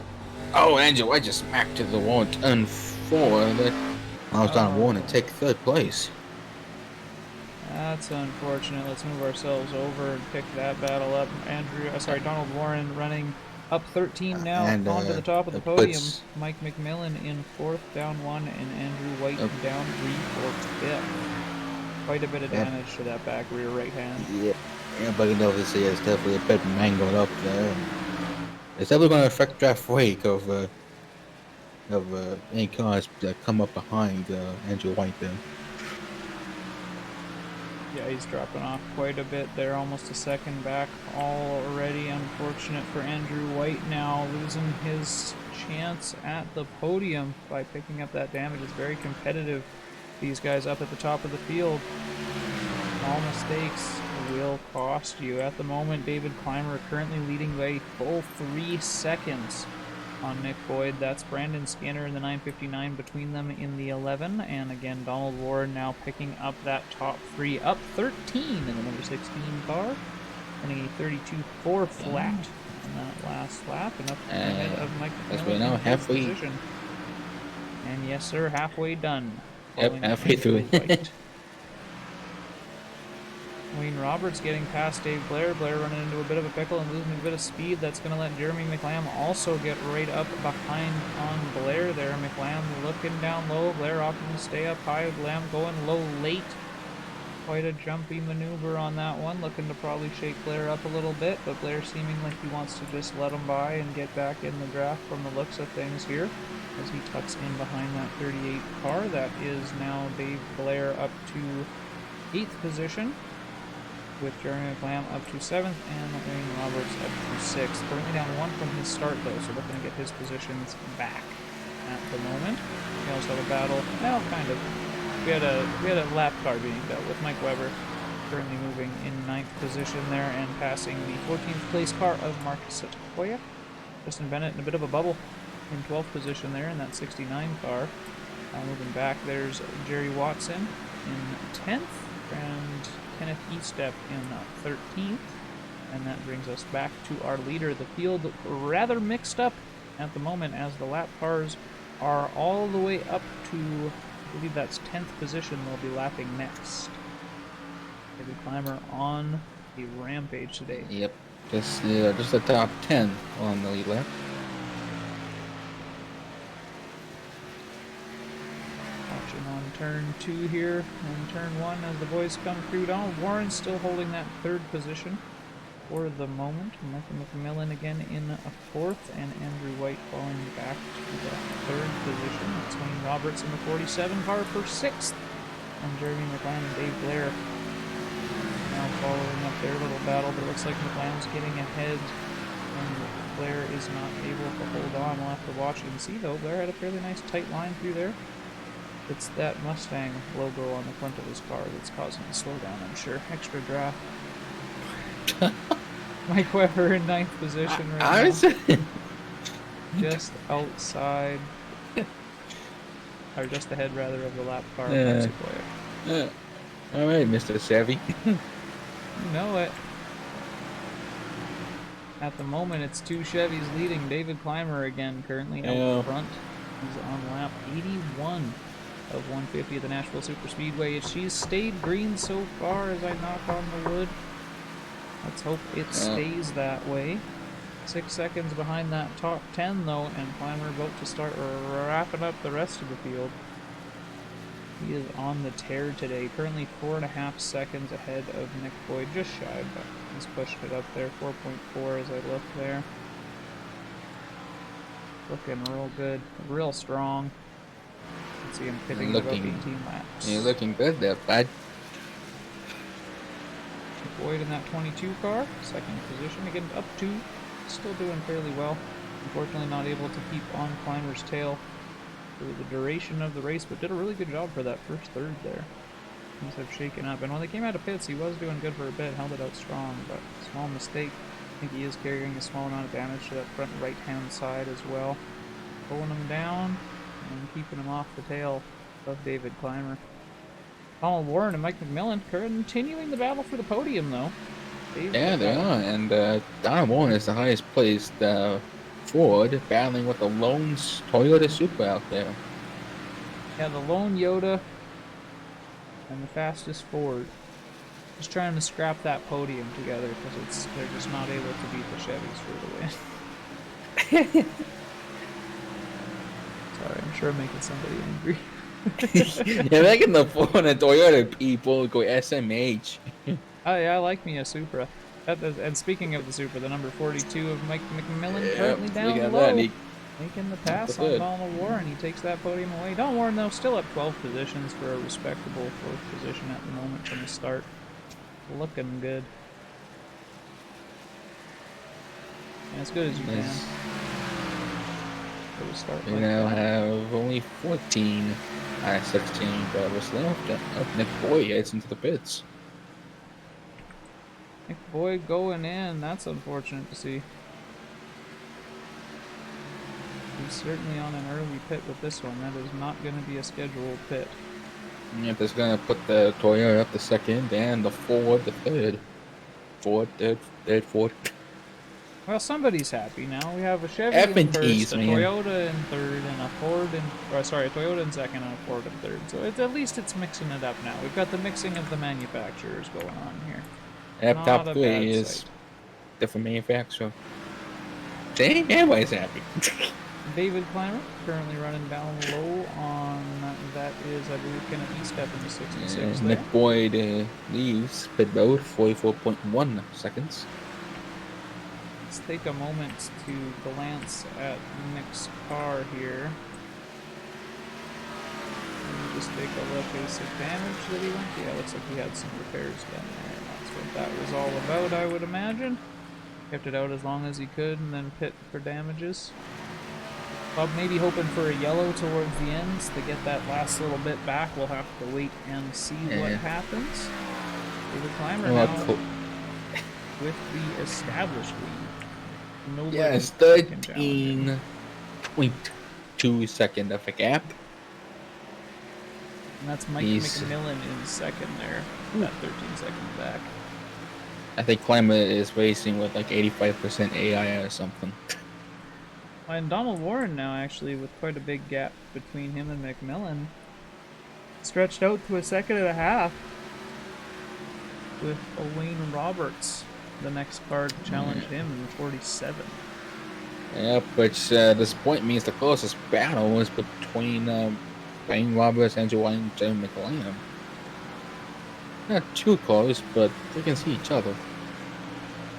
Oh, Angel, I just smacked to the wall in turn 4. That I was down Warren to take 3rd place. That's unfortunate. Let's move ourselves over and pick that battle up. Donald Warren running up 13 now, and, onto the top of the podium. puts- Mike McMillan in 4th, down 1, and Andrew White down 3 for 5th. Quite a bit of damage to that back rear right hand. Yeah, but you know, this is definitely a bit mangled up there. It's definitely going to affect draft weight of any cars that come up behind Andrew White there. Yeah, he's dropping off quite a bit there, almost a second back already. Unfortunate for Andrew White now, losing his chance at the podium by picking up that damage. It's very competitive. These guys up at the top of the field. All mistakes will cost you. At the moment, David Clymer currently leading by a full 3 seconds on Nick Boyd. That's Brandon Skinner in the 959 between them in the 11. And again, Donald Ward now picking up that top 3, up 13 in the number 16 car. Running a 32.4 flat on that last lap. And up ahead of Mike as McMillan we know, in halfway. position. And yes, sir, halfway done. Yep, halfway through it. Wayne Roberts getting past Dave Blair. Blair running into a bit of a pickle and losing a bit of speed. That's going to let Jeremy McLam also get right up behind on Blair there. McLam looking down low. Blair opting to stay up high. Lamb going low late. Quite a jumpy maneuver on that one. Looking to probably shake Blair up a little bit, but Blair seeming like he wants to just let him by and get back in the draft from the looks of things here. As he tucks in behind that 38 car. That is now Dave Blair up to 8th position, with Jeremy McLam up to 7th and Wayne Roberts up to 6th. Currently down 1 from his start though, so looking to get his positions back at the moment. We also have a battle, well, kind of. We had a lap car being dealt with. Mike Weber currently moving in 9th position there and passing the 14th place car of Marcus Sequoia. Justin Bennett in a bit of a bubble in 12th position there in that 69 car. Moving back, there's Jerry Watson in 10th and Kenneth Estep in 13th, and that brings us back to our leader. The field rather mixed up at the moment as the lap cars are all the way up to, I believe that's 10th position they'll be lapping next. David Clymer on a rampage today. Yep, just the top 10 on the lead lap. On turn 2 here, and turn 1 as the boys come through. Donald Warren still holding that 3rd position for the moment. Michael McMillan again in a 4th, and Andrew White falling back to the 3rd position. It's Wayne Roberts in the 47 car for 6th, and Jeremy McLean and Dave Blair now following up their little battle, but it looks like McLean's getting ahead, and Blair is not able to hold on. We'll have to watch and see though. Blair had a fairly nice tight line through there. It's that Mustang logo on the front of his car that's causing the slowdown, I'm sure. Extra draft. Mike Weber in 9th position right now. Just outside. Or just ahead, rather, of the lap car. Alright, Mr. Savvy. You know it. At the moment, it's 2 Chevys leading. David Clymer again, currently out front. He's on lap 81. Of 150 at the Nashville Superspeedway. She's stayed green so far as I knock on the wood. Let's hope it stays that way. 6 seconds behind that top 10 though, and Clymer about to start wrapping up the rest of the field. He is on the tear today. Currently 4.5 seconds ahead of Nick Boyd, just shy, but he's pushed it up there. 4.4 as I look there. Looking real good, real strong. See him pitting about 18 laps. You're looking good there, bud. Boyd in that 22 car, 2nd position, again up 2, still doing fairly well. Unfortunately not able to keep on Clymer's tail for the duration of the race, but did a really good job for that first third there. Things have shaken up, and when they came out of pits, he was doing good for a bit, held it out strong, but small mistake. I think he is carrying a small amount of damage to that front right-hand side as well. Pulling him down and keeping him off the tail of David Clymer. Donald Warren and Mike McMillan continuing the battle for the podium, though. Yeah, they are, and Donald Warren is the highest placed Ford, battling with the lone Toyota Supra out there. Yeah, the lone Yoda and the fastest Ford. Just trying to scrap that podium together because they're just not able to beat the Chevys for the win. Sorry, I'm sure I'm making somebody angry. You're making the Ford and Toyota people go SMH. Oh yeah, I like me a Supra. And speaking of the Supra, the number 42 of Mike McMillan currently down low. Making the pass on Donald Warren. He takes that podium away. Donald Warren, though, still up 12 positions for a respectable 4th position at the moment from the start. Looking good. And as good as you can. We now have only 14 out of 16 drivers left. Nick Boyd heads into the pits. Boyd going in. That's unfortunate to see. He's certainly on an early pit with this one. That is not going to be a scheduled pit. Yep, it's gonna put the Toyota up the second and the Ford the third. Ford, Ford. Well, somebody's happy now. We have a Chevy F in and first, T's, a man. Toyota in third, and a Ford in... Or, sorry, a Toyota in second and a Ford in third. So at least it's mixing it up now. We've got the mixing of the manufacturers going on here. F top Not a 3 bad is sight. different manufacturer. See, everybody's happy. David Clymer currently running down low on... That is, I believe, Kenneth Estep in the 66 there. Nick Boyd leaves pit road, 44.1 seconds. Let's take a moment to glance at Nick's car here. Let me just take a look. Is it damage that he went? Yeah, looks like he had some repairs done there. That's what that was all about, I would imagine. Kept it out as long as he could and then pit for damages. Bob maybe hoping for a yellow towards the ends to get that last little bit back. We'll have to wait and see what happens. David Clymer now with the established lead. Nobody Yes, can challenge him. 13.2 second of a gap. And that's Mike McMillan in second there. That 13 seconds back. I think Clymer is racing with like 85% AI or something. And Donald Warren now actually with quite a big gap between him and McMillan. Stretched out to a second and a half. With Wayne Roberts, the next car to challenge him in 47. Yeah, which this point means the closest battle is between Wayne Roberts, Andrew White, and Jeremy McLean. Not too close, but they can see each other.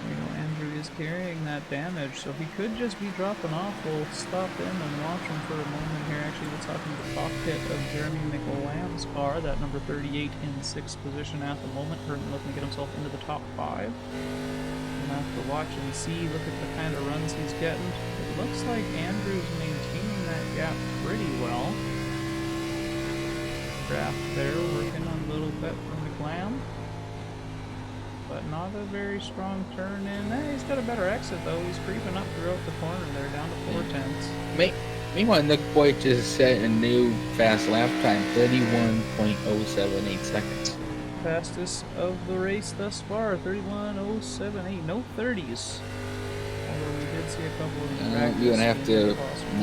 You know, Andrew is carrying that damage, so he could just be dropping off. We'll stop in and watch him for a moment here. Actually, we'll talk in the cockpit of Jeremy McLean's car, that number 38 in 6th position at the moment, currently looking to get himself into the top 5. We'll have to watch and see, look at the kind of runs he's getting. It looks like Andrew's maintaining that gap pretty well. Draft there, working on a little bit for McLean. But not a very strong turn in. He's got a better exit though. He's creeping up throughout the corner there, down to 4/10. Meanwhile, Nick Boyd just set a new fast lap time, 31.078 seconds. Fastest of the race thus far, 31.078. No 30s. Although we did see a couple of practice. You're gonna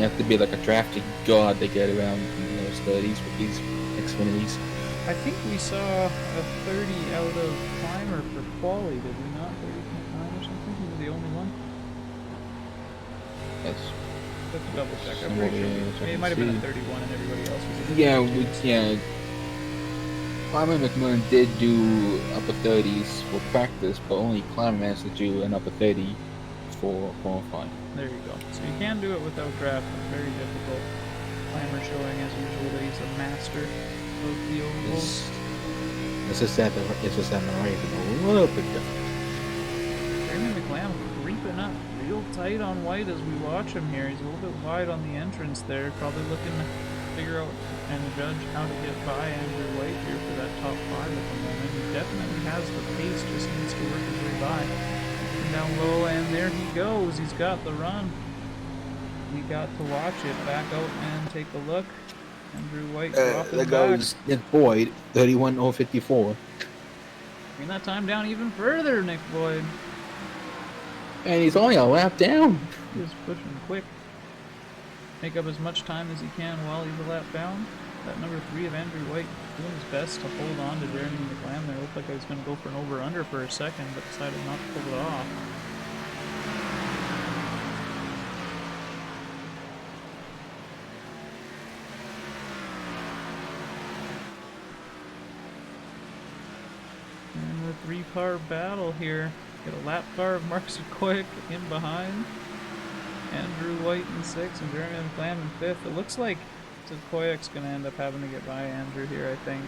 have to be like a drafting god to get around those 30s with these Xfinities. I think we saw a 30 out of Clymer for quali, did we not? 30.9 or something? He was the only one. Yes. Let's double check. I'm pretty sure. It might have been a 31 and everybody else was. Yeah. Clymer and McMillan did do upper 30s for practice, but only Clymer managed to do an upper 30 for qualifying. There you go. So you can do it without draft, but very difficult. Clymer showing as usual that he's a master of the ovals. It's just that the race is a little bit different. Jeremy McLean creeping up real tight on White as we watch him here. He's a little bit wide on the entrance there, probably looking to figure out and judge how to get by Andrew White here for that top 5 at the moment. He definitely has the pace, just needs to work his way by. Looking down low, and there he goes. He's got the run. We got to watch it. Back out and take a look. Andrew White dropping there back. goes Nick Boyd, 31.054. Bring that time down even further, Nick Boyd. And he's only a lap down. He's pushing quick. Make up as much time as he can while he's a lap down. That number 3 of Andrew White doing his best to hold on to Jeremy McLean there. Looked like I was going to go for an over-under for a second, but decided not to pull it off. And the 3-car battle here. Get a lap car of Mark Sequoic in behind. Andrew White in 6th and Jeremy McLean in 5th. It looks like Sequoiac's going to end up having to get by Andrew here, I think.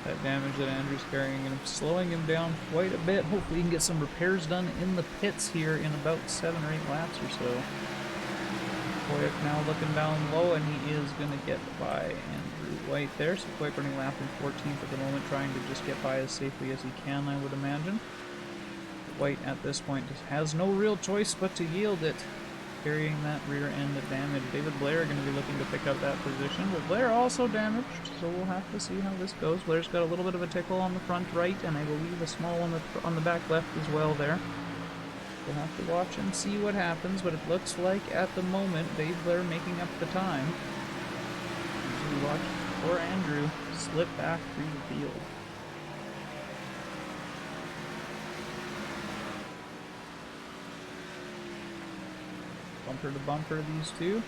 That damage that Andrew's carrying and slowing him down quite a bit. Hopefully he can get some repairs done in the pits here in about 7 or 8 laps or so. Sequoiac now looking down low, and he is going to get by Andrew White there. Sequoiac running lap in 14th at the moment, trying to just get by as safely as he can, I would imagine. White at this point just has no real choice but to yield it, carrying that rear end damage. David Blair going to be looking to pick up that position, but Blair also damaged, so we'll have to see how this goes. Blair's got a little bit of a tickle on the front right, and I believe a small one on the back left as well there. We'll have to watch and see what happens, but it looks like at the moment Dave Blair making up the time. As we watch poor Andrew slip back through the field. Bumper to bumper, these two.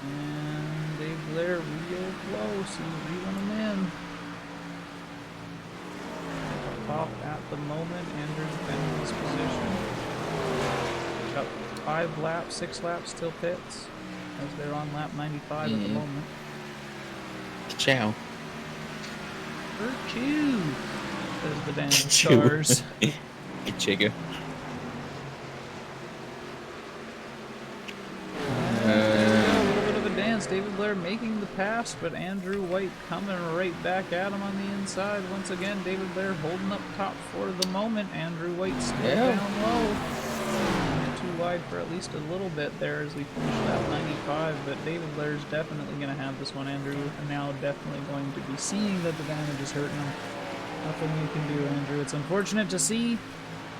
And Dave Blair real close. He's reeling them in. Top at the moment. Andrew's been in this position. Got 5 laps, 6 laps till pits, as they're on lap 95 at the moment. Ciao. Virtue, says the band of stars. Good chigga. David Blair making the pass, but Andrew White coming right back at him on the inside. Once again, David Blair holding up top for the moment. Andrew White still down low. Too wide for at least a little bit there as we finish that 95, but David Blair's definitely going to have this one. Andrew now definitely going to be seeing that the damage is hurting him. Nothing you can do, Andrew. It's unfortunate to see,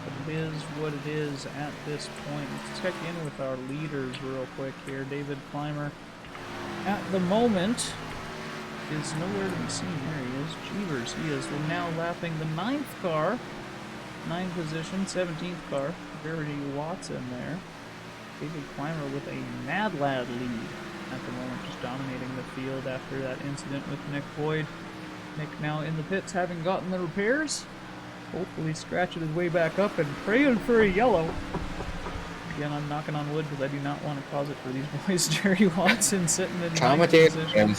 but it is what it is at this point. Let's check in with our leaders real quick here. David Clymer at the moment is nowhere to be seen. Here he is. Jeevers, he is. We're now lapping the 9th car. 9th position, 17th car. Verity Watson there. David Clymer with a mad lad lead at the moment, just dominating the field after that incident with Nick Boyd. Nick now in the pits, having gotten the repairs. Hopefully scratching his way back up and praying for a yellow. Again, I'm knocking on wood because I do not want to cause it for these boys. Jerry Watson sitting in 9th position.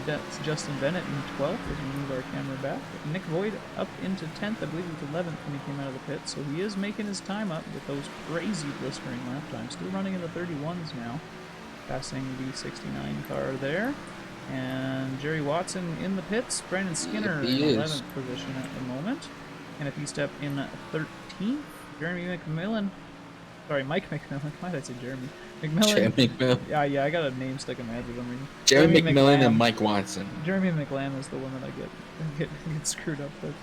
That's Justin Bennett in 12th as we move our camera back. Nick Boyd up into 10th. I believe he was 11th when he came out of the pit, so he is making his time up with those crazy blistering lap times. Still running in the 31s now, passing the 69 car there. And Jerry Watson in the pits. Brandon Skinner in 11th position at the moment. And if you step in 13th, Jeremy McMillan. Sorry, Mike McMillan. Why did I say Jeremy? McMillan. Jeremy McMillan. Yeah, I got a name stuck in my head for some reason. Jeremy McMillan and Mike Watson. Jeremy McLam is the one that I get screwed up with.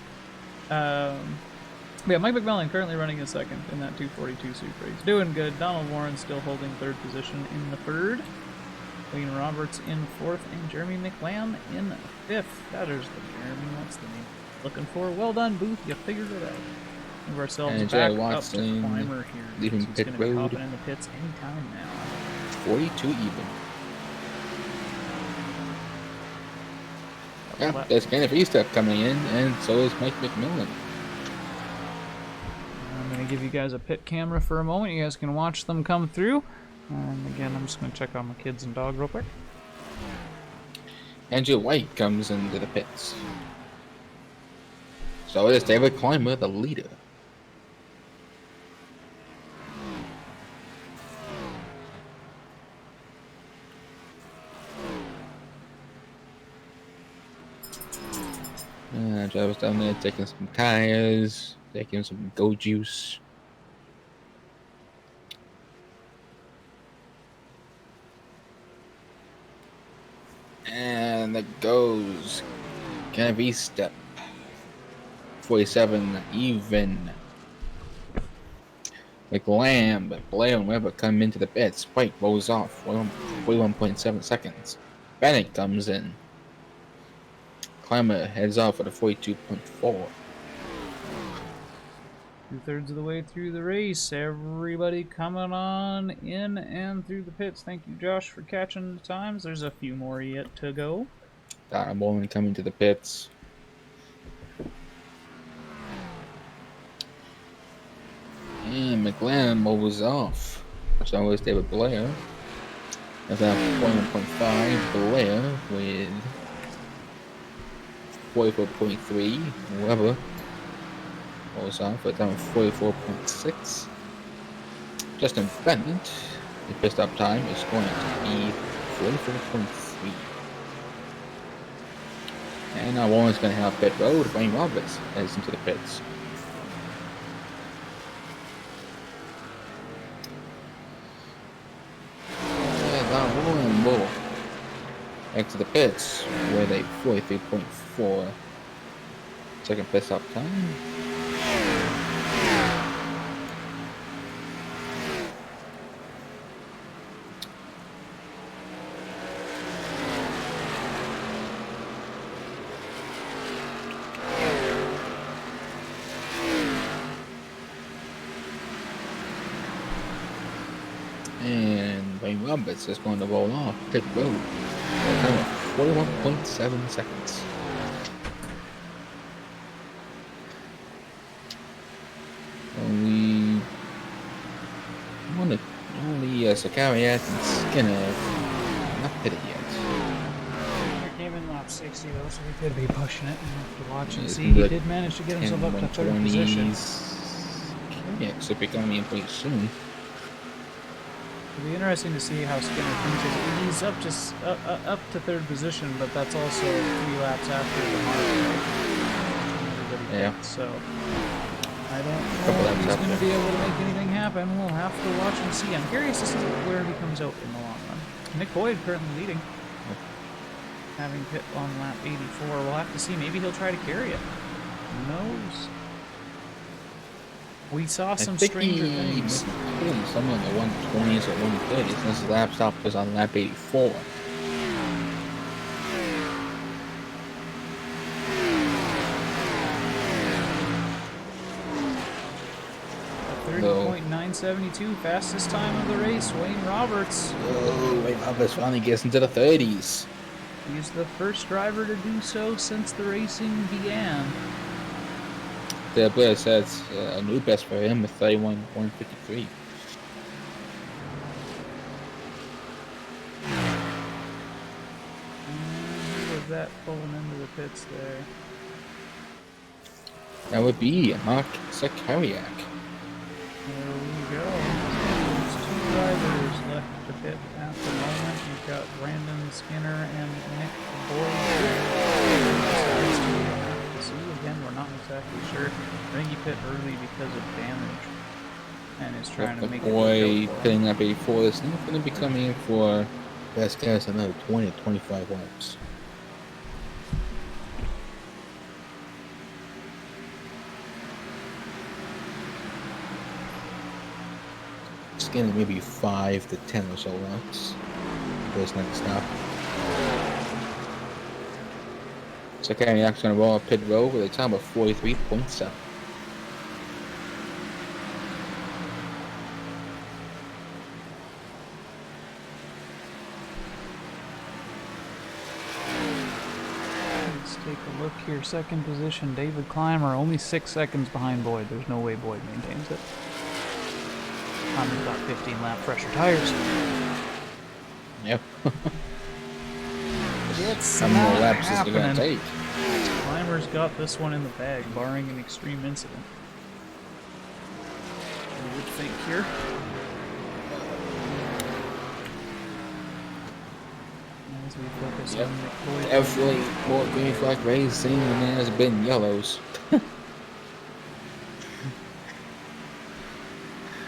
Yeah, Mike McMillan currently running in second in that 242 Super. He's doing good. Donald Warren still holding 3rd position in the 3rd. Wayne Roberts in 4th, and Jeremy McLam in 5th. That is the Jeremy. What's the name? Looking for. Well done, Booth. You figured it out. Move ourselves and back Watson, up to Clymer here. leaving He's pit gonna road. Be hopping in the pits anytime now. 42 even. Yeah, there's Kenneth Eastep coming in, and so is Mike McMillan. I'm going to give you guys a pit camera for a moment. You guys can watch them come through. And again, I'm just going to check on my kids and dog real quick. Andrew White comes into the pits. So is David Clymer, the leader. Travis down there taking some tires, taking some go juice. And that goes Kenneth step 47 even. McLam, but Blair and Weber come into the pits. White rolls off 41.7 seconds. Bennett comes in. Clymer heads off at a 42.4. 2/3 of the way through the race. Everybody coming on in and through the pits. Thank you, Josh, for catching the times. There's a few more yet to go. Don Bowman coming to the pits. And McLaren moves off. So is David Blair. That's at 41.5. Blair with 44.3. Weber goes off at down 44.6. Justin Bennett, the pit stop time is going to be 44.3. And now Warren's going to have pit road. Wayne Roberts heads into the pits. back to the pits with a 43.4 second pit stop time. And Wayne Roberts is going to roll off pit road for a time of 41.7 seconds. Only Sakariak and Skinner not pitted yet. He came in lap 60 though, so he could be pushing it. And have to watch and He's see. in He the did manage to get himself up to third position. Yeah, should be coming in pretty soon. It'll be interesting to see how Skinner finishes. He's up to third position, but that's also 3 laps after the mark. Everybody Yeah. picked, so I don't know Couple if laps he's going to after. be able to make anything happen. We'll have to watch and see. I'm curious to see where he comes out in the long run. Nick Boyd currently leading, having pit on lap 84. We'll have to see. Maybe he'll try to carry it. Who knows? We saw some stranger things. Something in the 120s or 130s. This lap stop was on lap 84. .972, fastest time of the race, Wayne Roberts. Oh, Wayne Roberts finally gets into the 30s. He's the first driver to do so since the racing began. The player says a new best for him with 31.153. Who was that pulling into the pits there? That would be Mark Sakariak. There we go. There's 2 drivers left to pit at the moment. You've got Brandon Skinner and Nick Boyd. Again, we're not exactly sure. I think he pit early because of damage and is trying to make it Boy work out for him. pitting lap 84 is not going to be coming in for best guys another 20 to 25 laps. Skinner maybe 5 to 10 or so laps for his next stop. Sakariak's going to roll up pit road with a time of 43.7. Let's take a look here. Second position, David Clymer, only 6 seconds behind Boyd. There's no way Boyd maintains it. Clymer's got 15 lap fresher tires. Yep. It's How many more not laps is it going to happening. take? Clymer's got this one in the bag, barring an extreme incident. You would think here. As we focus Yep. on Nick Boyd. Definitely more green flag racing than there has been yellows.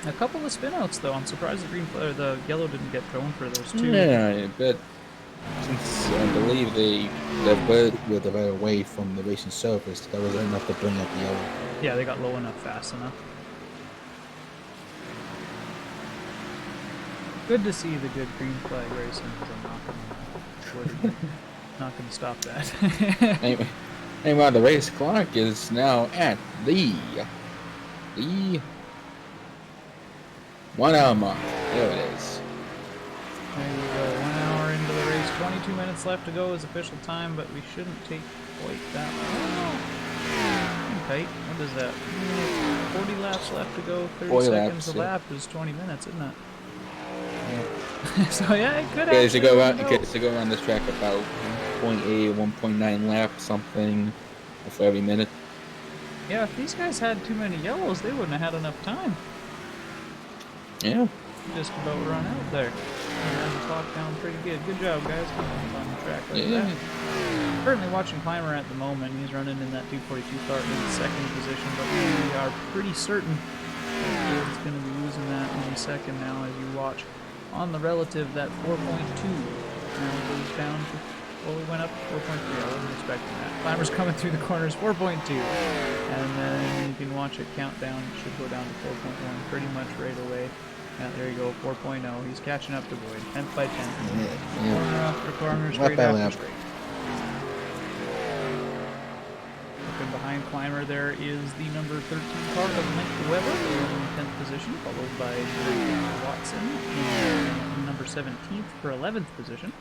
A couple of spinouts though. I'm surprised the yellow didn't get thrown for those 2. Yeah, but since I believe the bird were divided away from the racing surface, that was enough to bring up the yellow. Yeah, they got low enough, fast enough. Good to see the good green flag racing, because I'm not gonna stop that. Anyway, the race clock is now at the 1 hour mark. There it is. There you go, 1 hour into the race, 22 minutes left to go is official time, but we shouldn't take quite that long. Tight. What is that? 40 laps left to go, 30 40 seconds laps, a yeah. lap is 20 minutes, isn't it? So yeah, it could Okay, actually to go around, go. okay, to go around this track about 1.8, 1.9 laps, something for every minute. Yeah, if these guys had too many yellows, they wouldn't have had enough time. Yeah. Just about run out there. And ran the clock down pretty good. Good job, guys. On the track like Yeah. that. Currently watching Clymer at the moment. He's running in that 242 car in second position, but we are pretty certain that he's going to be losing that in second now as you watch. On the relative, that 4.2 now goes down to Well, we went up 4.3. I wasn't expecting that. Climber's coming through the corners, 4.2. And then you can watch it count down. It should go down to 4.1 pretty much right away. Yeah, there you go, 4.0. He's catching up to Boyd. 10th by 10. Yeah. Corner after corner, Lap straight by after lap. straight. Looking behind Climber, there is the number 13 car of Nick Webber in 10th position, followed by Watson in number 17th for 11th position.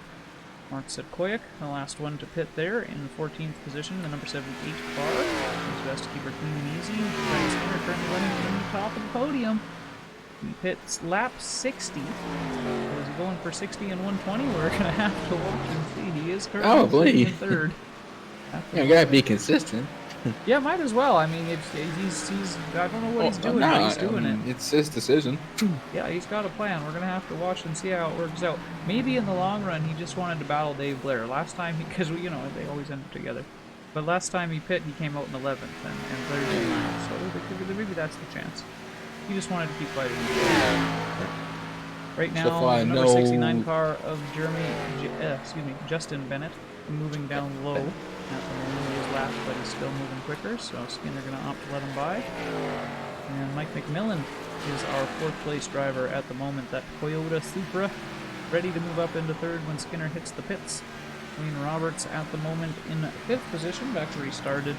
Mark Setkoyak, the last one to pit there, in 14th position, the number 78 car. He's best to keep her clean and easy. Bryce Skinner currently running from the top of the podium. He pits lap 60. Was he going for 60 and 120? We're going to have to watch and see. He is currently Probably. in third. Yeah, you gotta be consistent. Yeah, might as well. I mean, he's I don't know what he's doing, but he's doing it. It's his decision. Yeah, he's got a plan. We're going to have to watch and see how it works out. Maybe in the long run, he just wanted to battle Dave Blair. Last time, because, you know, they always end up together. But last time he pit, he came out in 11th, and Blair didn't last. So maybe that's the chance. He just wanted to keep fighting. Right now, So far, the number no- 69 car of Justin Bennett moving down low. At the moment, he is last, but he's still moving quicker, so Skinner going to opt to let him by. And Mike McMillan is our fourth place driver at the moment. That Toyota Supra ready to move up into third when Skinner hits the pits. Wayne Roberts at the moment in fifth position, back where he started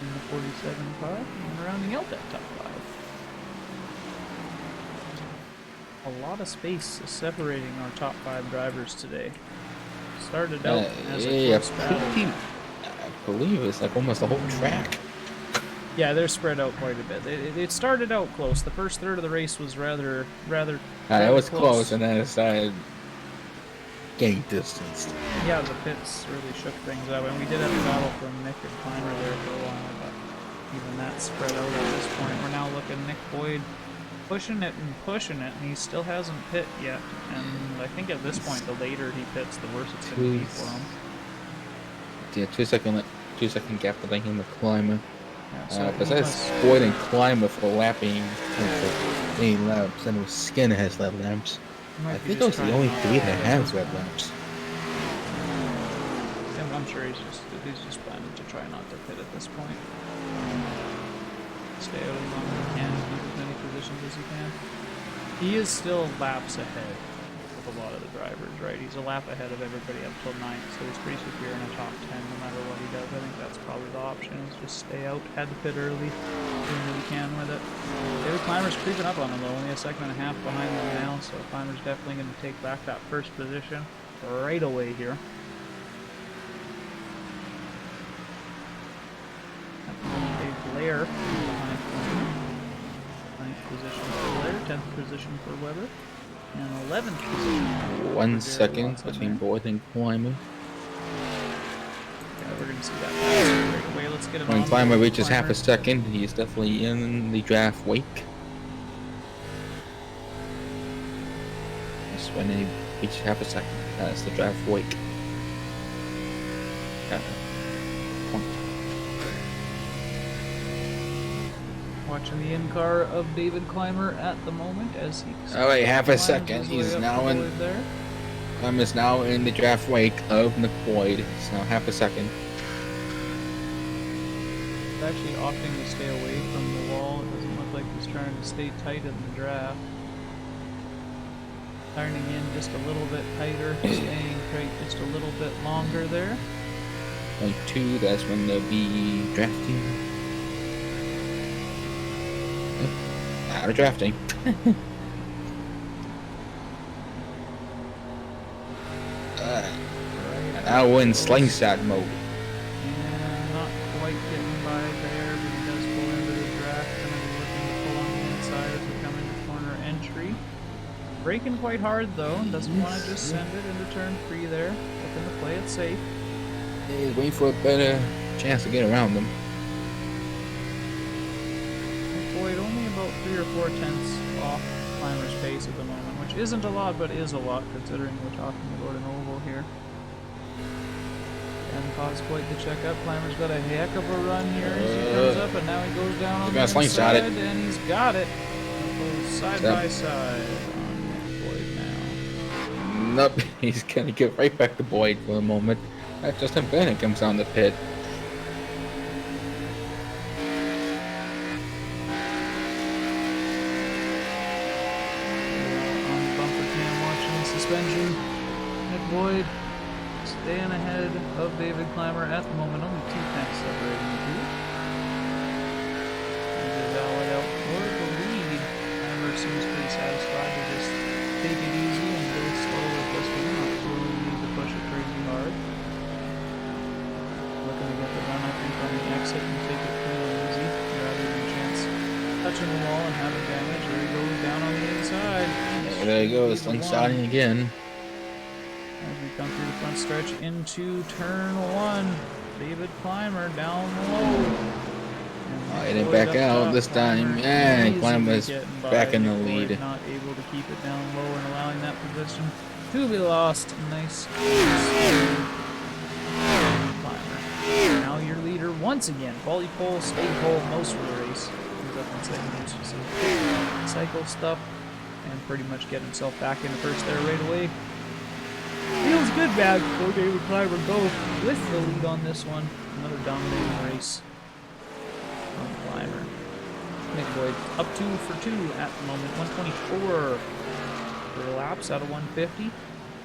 in the 47 car, and rounding out that top five. A lot of space is separating our top five drivers today. Started out as a close battle. I believe it's like almost the whole track. Yeah, they're spread out quite a bit. It started out close. The first third of the race was rather It was close, and then it started getting distanced. Yeah, the pits really shook things up, and we did have a battle from Nick and Climber there for a while, but even that spread out at this point. We're now looking Nick Boyd pushing it and pushing it, and he still hasn't pit yet. And I think at this point, the later he pits, the worse it's going to be for him. Yeah, 2 second gap between him and Climber. Yeah, so Besides Boyd and Climber for lapping for 8 laps, and Skinner has red laps. I think those are the only 3 that has red laps. I'm sure he's just planning to try not to pit at this point. Stay out as long as he can, keep as many positions as he can. He is still laps ahead of a lot of the drivers, right? He's a lap ahead of everybody up till 9th, so he's pretty secure in the top 10 no matter what he does. I think that's probably the option, is just stay out, head to pit early, doing what he can with it. David Climber's creeping up on him though, only a second and a half behind him now, so Climber's definitely going to take back that first position right away here. Dave Blair behind Climber. 9th position for Blair, 10th position for Webber, and 11th position. 1 second between Boyd and Climber. Yeah, we're going to see that right away. Let's get it When on. Climber reaches half a second, he is definitely in the draft wake. That's when he reaches half a second. That's the draft wake. Watching the in-car of David Climber at the moment as he... Alright, half a climbs second. his way He's up now the in... board there. Climber's now in the draft wake of Nick Boyd. It's now half a second. He's actually opting to stay away from the wall. It doesn't look like he's trying to stay tight in the draft. Turning in just a little bit tighter, staying tight just a little bit longer there. Point 2, that's when they'll be drafting. Out of drafting. Now we're in slingshot mode. And not quite getting by there, but he does pull into the draft. Gonna be looking to pull on the inside as we come into corner entry. Braking quite hard though, doesn't want to just send it into turn 3 there. Looking to play it safe. He's waiting for a better chance to get around them. Boyd only about 3 or 4 tenths off Climber's pace at the moment, which isn't a lot, but is a lot considering we're talking about an oval here. And cause quite the checkup. Climber's got a heck of a run here as he comes up, and now he goes down on the inside, and he's got it. Goes side by side on Boyd now. Nope, he's gonna get right back to Boyd for a moment. Justin Bennett comes down the pit. On the bumper cam watching the suspension. Nick Boyd staying ahead of David Clymer at the moment. Only 2 tenths separating the two. Valid out for the lead. Clymer seems pretty satisfied to just take it easy and go slow with this one. Not really need to push it crazy hard. Looking to get the run, I think, on the exit and take it pretty easy rather than chance touching the wall and having damage. There he goes down on the inside. Yeah, there he goes, slingshotting again. As we come through the front stretch into turn 1, David Clymer down low. Oh, he didn't back out this time. Yeah, Clymer's back in the lead. Not able to keep it down low and allowing that position to be lost. Nice. Clymer. Now your leader once again. Volley pole, stay pole, most of the race. He's up in second here, so cycle stuff and pretty much get himself back into first there right away. Feels good, man, for David Clymer go with the lead on this one. Another dominating race from Clymer. Nick Boyd up 2 for 2 at the moment. 124 for laps out of 150.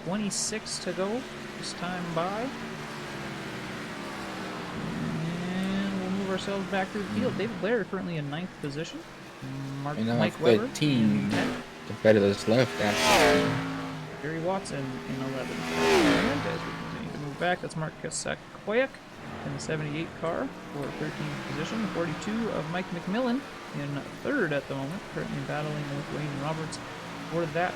26 to go this time by. And we'll move ourselves back through the field. David Blair currently in 9th position. Mike Weber 13 competitors left after. Gary Watson in 11th. And as we continue to move back, that's Mark Kasakoyak in the 78 car for 13th position. The 42 of Mike McMillan in 3rd at the moment, currently battling with Wayne Roberts for that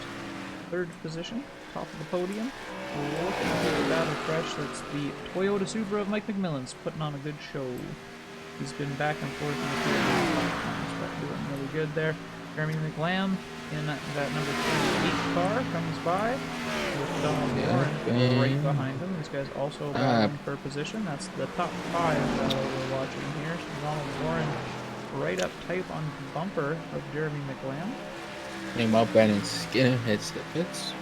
3rd position, top of the podium. We're looking at the battle fresh. That's the Toyota Supra of Mike McMillan's putting on a good show. He's been back and forth in the field, but doing really good there. Jeremy McLam in that number 38 car comes by with Donald Warren right behind him. These guys also battling for position. That's the top 5 that we're watching here. So Donald Warren right up tight on the bumper of Jeremy McLam. Meanwhile, Brandon Skinner hits the pits.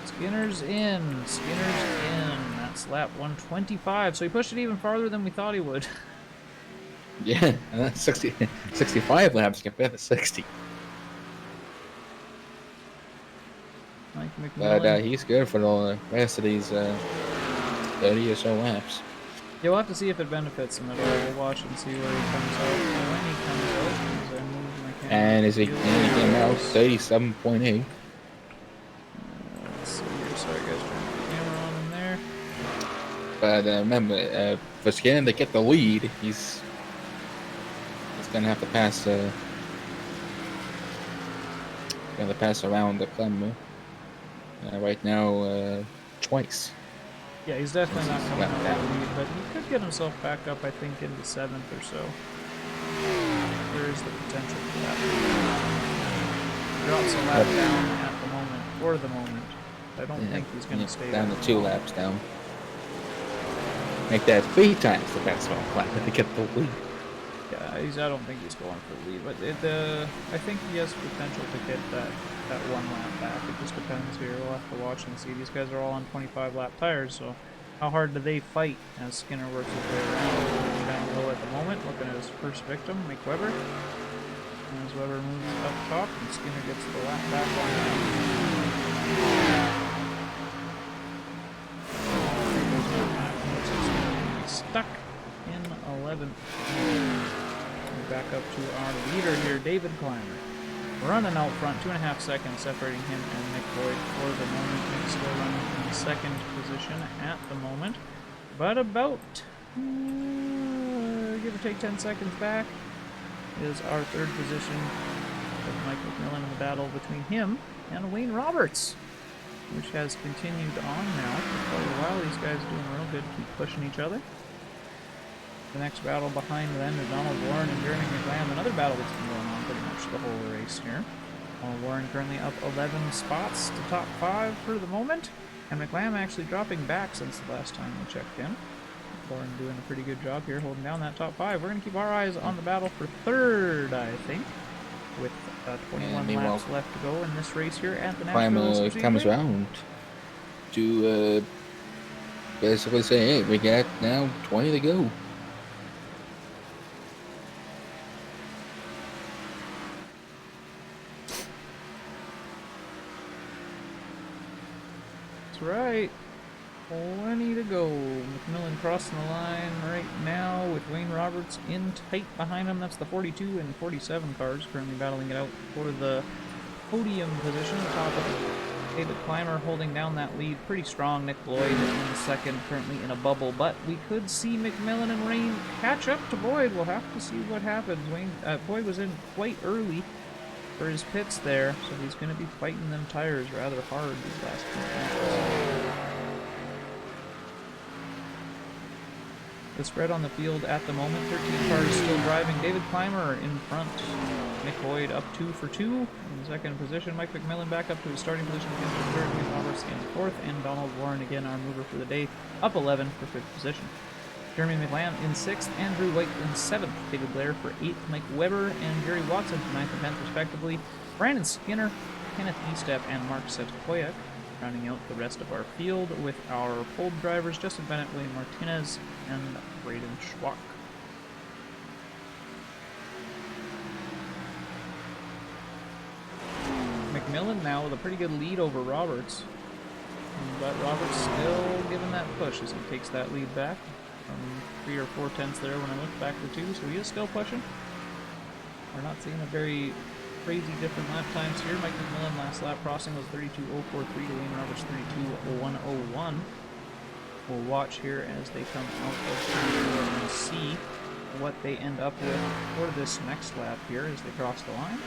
Skinner's in. Skinner's in. That's lap 125. So he pushed it even farther than we thought he would. Yeah, and that's 65 laps compared to 60. Mike McMillan. But he's good for the rest of these 30 or so laps. Yeah, we'll have to see if it benefits him at all. We'll watch and see where he comes out. When he comes out, as I move my camera. And he came out 37.8. Let's see here. Sorry, guys, trying to put the camera on him there. But remember, for Skinner to get the lead, he's gonna have to pass. Gonna pass around the Clemmer right now twice. Yeah, he's definitely not coming out with the lead, but he could get himself back up, I think, into 7th or so. There is the potential for that. Drops a lap down at the moment, for the moment. I don't think he's going to stay down to 2 laps down. Make that 3 times the maximum lap to get the lead. Yeah, I don't think he's going for the lead, but I think he has potential to get that 1 lap back. It just depends here. We'll have to watch and see. These guys are all on 25 lap tires, so how hard do they fight as Skinner works his way around? Down low at the moment, looking at his first victim, Mike Weber. And as Weber moves up top, and Skinner gets the lap back on him. Stuck in 11th. Back up to our leader here, David Clymer. Running out front, 2.5 seconds separating him and Nick Boyd for the moment. Nick's still running in 2nd position at the moment. But about, give or take 10 seconds back, is our 3rd position with Mike McMillan in the battle between him and Wayne Roberts, which has continued on now for quite a while. These guys doing real good, keep pushing each other. The next battle behind them is Donald Warren and Jeremy McLam. Another battle that's been going on pretty much the whole race here. Warren currently up 11 spots to top 5 for the moment. And McLam actually dropping back since the last time we checked in. Warren doing a pretty good job here holding down that top 5. We're going to keep our eyes on the battle for 3rd, I think. With 21 laps left to go in this race here at the Nashville Superspeedway. Comes around to basically say, hey, we got now 20 to go. That's right. 20 to go. McMillan crossing the line right now with Wayne Roberts in tight behind him. That's the 42 and 47 cars currently battling it out for the podium position. Top of David Clymer holding down that lead pretty strong. Nick Boyd in second, currently in a bubble, but we could see McMillan and Rain catch up to Boyd. We'll have to see what happens. Boyd was in quite early for his pits there, so he's going to be fighting them tires rather hard these last few laps. The spread on the field at the moment, 13 cars still driving. David Clymer in front. Nick Boyd up 2 for 2 in second position. Mike McMillan back up to his starting position again for third. Wayne Roberts in fourth. And Donald Warren, again, our mover for the day, up 11 for fifth position. Jeremy McLean in sixth. Andrew White in seventh. David Blair for eighth. Mike Weber and Jerry Watson for ninth and 10th, respectively. Brandon Skinner, Kenneth Estep, and Mark Setkoyak rounding out the rest of our field with our pole drivers, Justin Bennett, William Martinez, and Braden Schwach. McMillan now with a pretty good lead over Roberts, but Roberts still giving that push as he takes that lead back from 3 or 4 tenths there when I look back to 2, so he is still pushing. We're not seeing a very crazy different lap times here. Mike McMillan last lap crossing was 32.043 to Wayne Roberts 32.101. We'll watch here as they come out of here and see what they end up with for this next lap here as they cross the line.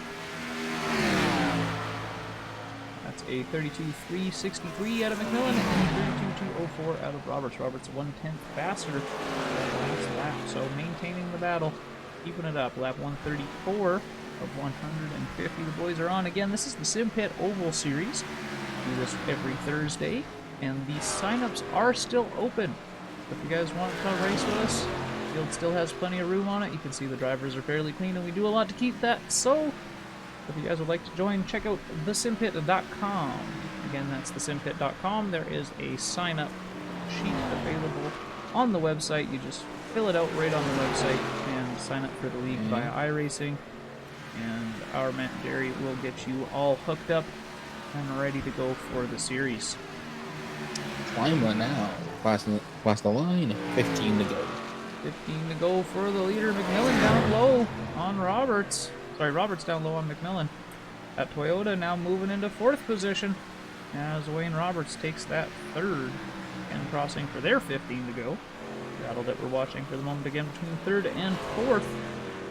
That's a 32.363 out of McMillan and 32.204 out of Roberts. Roberts 1/10 faster than last lap, so maintaining the battle, keeping it up. Lap 134 of 150. The boys are on again. This is the Simpit Oval Series. We do this every Thursday, and the sign-ups are still open. If you guys want to come race with us, the field still has plenty of room on it. You can see the drivers are fairly clean, and we do a lot to keep that. So, if you guys would like to join, check out thesimpit.com. Again, that's thesimpit.com. There is a sign-up sheet available on the website. You just fill it out right on the website and sign up for the league via iRacing. And our Matt Derry will get you all hooked up and ready to go for the series. Climber now, past the line, 15 to go. 15 to go for the leader. McMillan down low on Roberts. Sorry, Roberts down low on McMillan. That Toyota now moving into fourth position as Wayne Roberts takes that third and crossing for their 15 to go. Battle that we're watching for the moment again between third and fourth,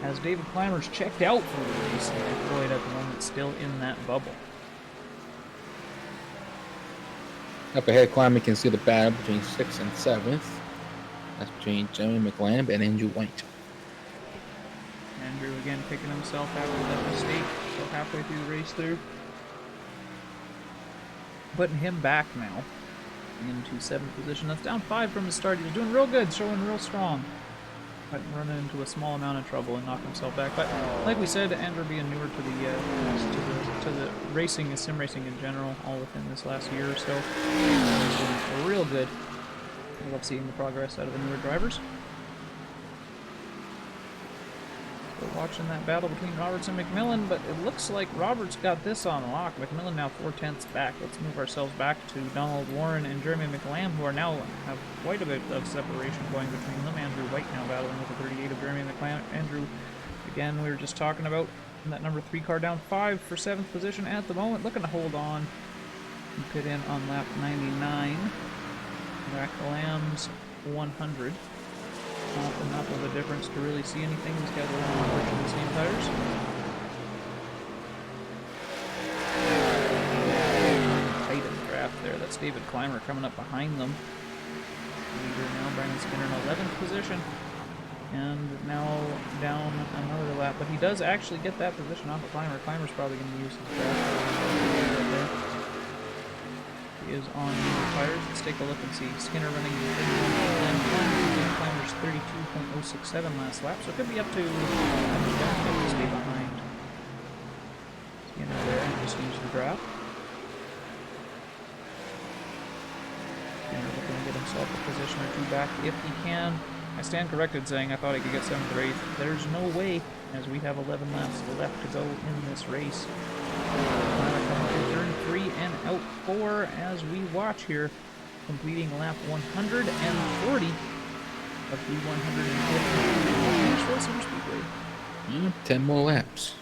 as David Clymer's checked out for the race, and Boyd at the moment still in that bubble. Up ahead, Clymer can see the battle between 6th and 7th. That's between Jeremy McLean and Andrew White. Andrew again picking himself after that mistake, so halfway through the race through. Putting him back now into 7th position. That's down 5 from the start. He was doing real good, showing real strong. But running into a small amount of trouble and knock himself back. But like we said, Andrew being newer to the racing and sim racing in general, all within this last year or so, he's doing real good. I love seeing the progress out of the newer drivers. We're watching that battle between Roberts and McMillan, but it looks like Roberts got this on lock. McMillan now 4 tenths back. Let's move ourselves back to Donald Warren and Jeremy McLean, who are now have quite a bit of separation going between them. Andrew White now battling with the 38 of Jeremy McLean. Andrew, again, we were just talking about that number 3 car down 5 for 7th position at the moment, looking to hold on and pit in on lap 99. Rack the Lambs 100. Not enough of a difference to really see anything. These guys are all on the same tires. Tight in the draft there. That's David Clymer coming up behind them. Leader now, Brandon Skinner in 11th position. And now down another lap. But he does actually get that position off of Clymer. Clymer's probably going to use his draft right there. He is on the tires. Let's take a look and see. Skinner running Clymer's 32.067 last lap, so it could be up to to stay behind. Skinner there and just use the draft. Skinner looking to get himself a position position or two back if he can. I stand corrected saying I thought I could get 7th or 8th. There's no way, as we have 11 laps left to go in this race. Coming through turn 3 and out 4 as we watch here, completing lap 140 of the 150 Nashville Superspeedway. 10 more laps.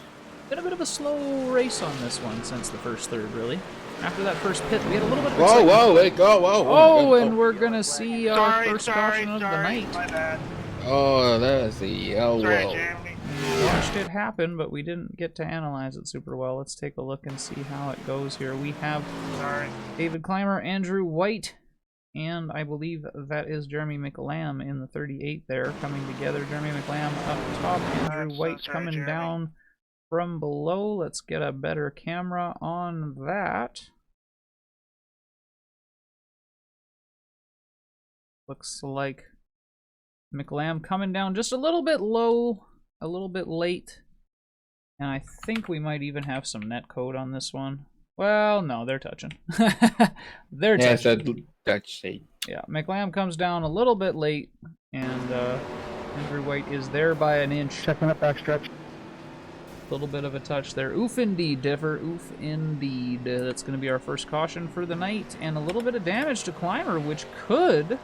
Been a bit of a slow race on this one since the first third, really. After that first pit, we had a little bit of excitement. Whoa, wait, go, whoa. Oh, and we're gonna see our first caution of the night. My bad. Oh, that's the yellow. Sorry, Jeremy. We watched it happen, but we didn't get to analyze it super well. Let's take a look and see how it goes here. We have David Clymer, Andrew White, and I believe that is Jeremy McLam in the 38 there coming together. Jeremy McLam up top, Andrew White coming down from below. Let's get a better camera on that. Looks like McLam coming down just a little bit low, a little bit late. And I think we might even have some net code on this one. Well, no, they're touching. They're touching. Yeah, McLam comes down a little bit late, and Andrew White is there by an inch. Checking up backstretch. A little bit of a touch there. Oof indeed, Differ. Oof indeed. That's going to be our first caution for the night. And a little bit of damage to Clymer, which could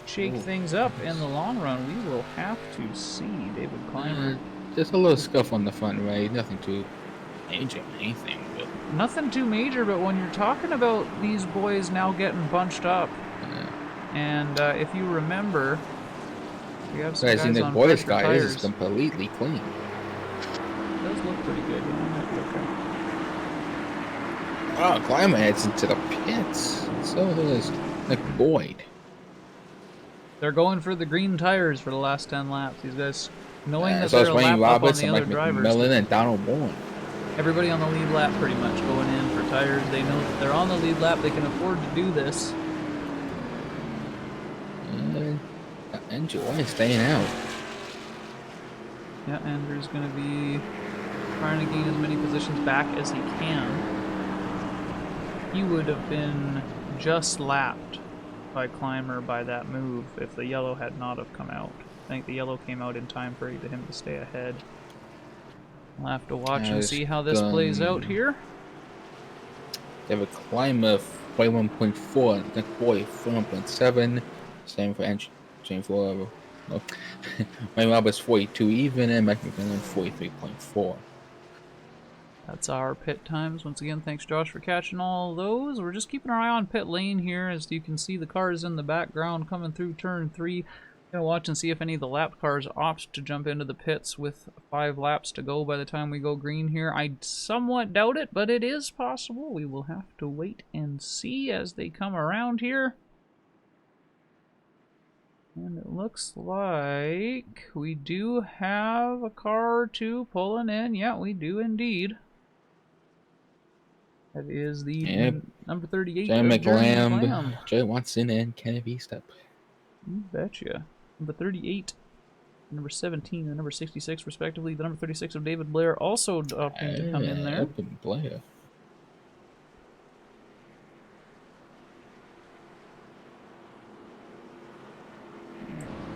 shake things up in the long run. We will have to see. David Clymer. Just a little scuff on the front right. Nothing too major, anything. But... Nothing too major, but when you're talking about these boys now getting bunched up, and if you remember, we have some guys in the on boys' pressure guy, this tires. is completely clean. It does look pretty good. You know, might be okay. Oh, Clymer heads into the pits. So does McBoyd. They're going for the green tires for the last 10 laps. These guys, knowing that so they're it's a Wayne lap up on Roberts the and other Mike drivers. McMillan and Donald Bourne. Everybody on the lead lap pretty much going in for tires. They know that they're on the lead lap. They can afford to do this. Enjoy staying out. Yeah, Andrew's going to be trying to gain as many positions back as he can. He would have been just lapped by Clymer by that move if the yellow had not have come out. I think the yellow came out in time for him to stay ahead. We'll have to watch and see how this plays out here. They have a Clymer 41.4, Nick Boyd 41.7, same for Andrew. Same for Wayne Roberts 42 even, and Mike McMillan 43.4. That's our pit times. Once again, thanks Josh for catching all those. We're just keeping our eye on pit lane here, as you can see the cars in the background coming through turn 3. Gonna watch and see if any of the lap cars opt to jump into the pits with 5 laps to go by the time we go green here. I somewhat doubt it, but it is possible. We will have to wait and see as they come around here. And it looks like we do have a car or two pulling in. Yeah, we do indeed. That is the number 38. Jay McLam, Jay Watson, and Kenneth Step. You betcha. Number 38, number 17, and number 66, respectively. The number 36 of David Blair also opting to come in there. Blair.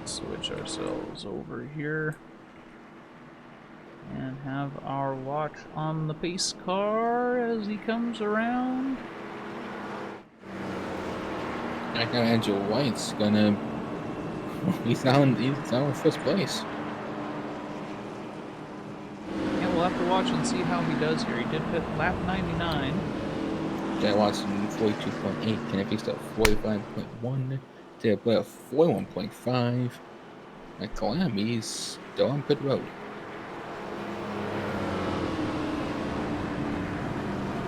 Switch ourselves over here and have our watch on the pace car as he comes around. I know Andrew White's gonna. He's now in first place. Yeah, we'll have to watch and see how he does here. He did pit lap 99. Jay Watson 42.8, Kenneth Step 45.1. They're about 41.5. McLam, he's still on pit road.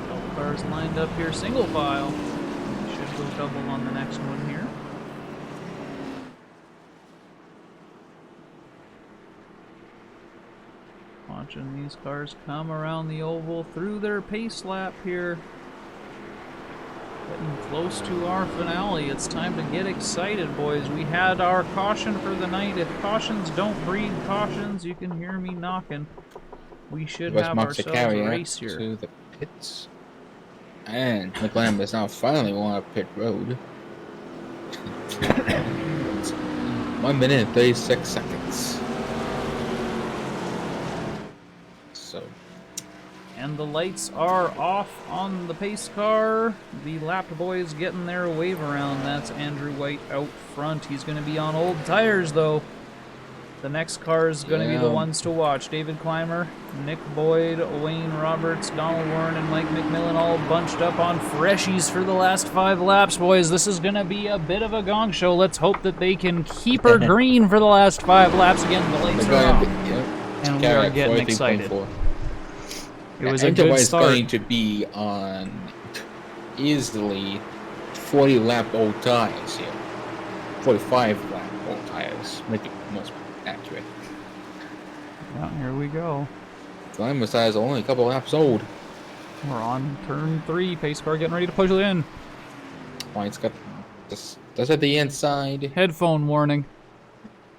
Double cars lined up here, single file. We should go double on the next one here. Watching these cars come around the oval through their pace lap here. Getting close to our finale. It's time to get excited, boys. We had our caution for the night. If cautions don't breed cautions, you can hear me knocking. We should have ourselves a race here. To the pits. And McLam is now finally on our pit road. 1 minute and 36 seconds. So. And the lights are off on the pace car. The lapped boys getting their wave around. That's Andrew White out front. He's going to be on old tires, though. The next car is going to be the ones to watch. David Clymer, Nick Boyd, Wayne Roberts, Donald Warren, and Mike McMillan all bunched up on freshies for the last 5 laps, boys. This is going to be a bit of a gong show. Let's hope that they can keep her green for the last 5 laps. Again, the lights are off. And we are getting excited. It was a good start. Going to be on easily 40 lap old tires here. 45 lap old tires. Make it most accurate. Well, here we go. Clymer's tires are only a couple laps old. We're on turn 3. Pace car getting ready to push it in. White's got this at the inside. Headphone warning.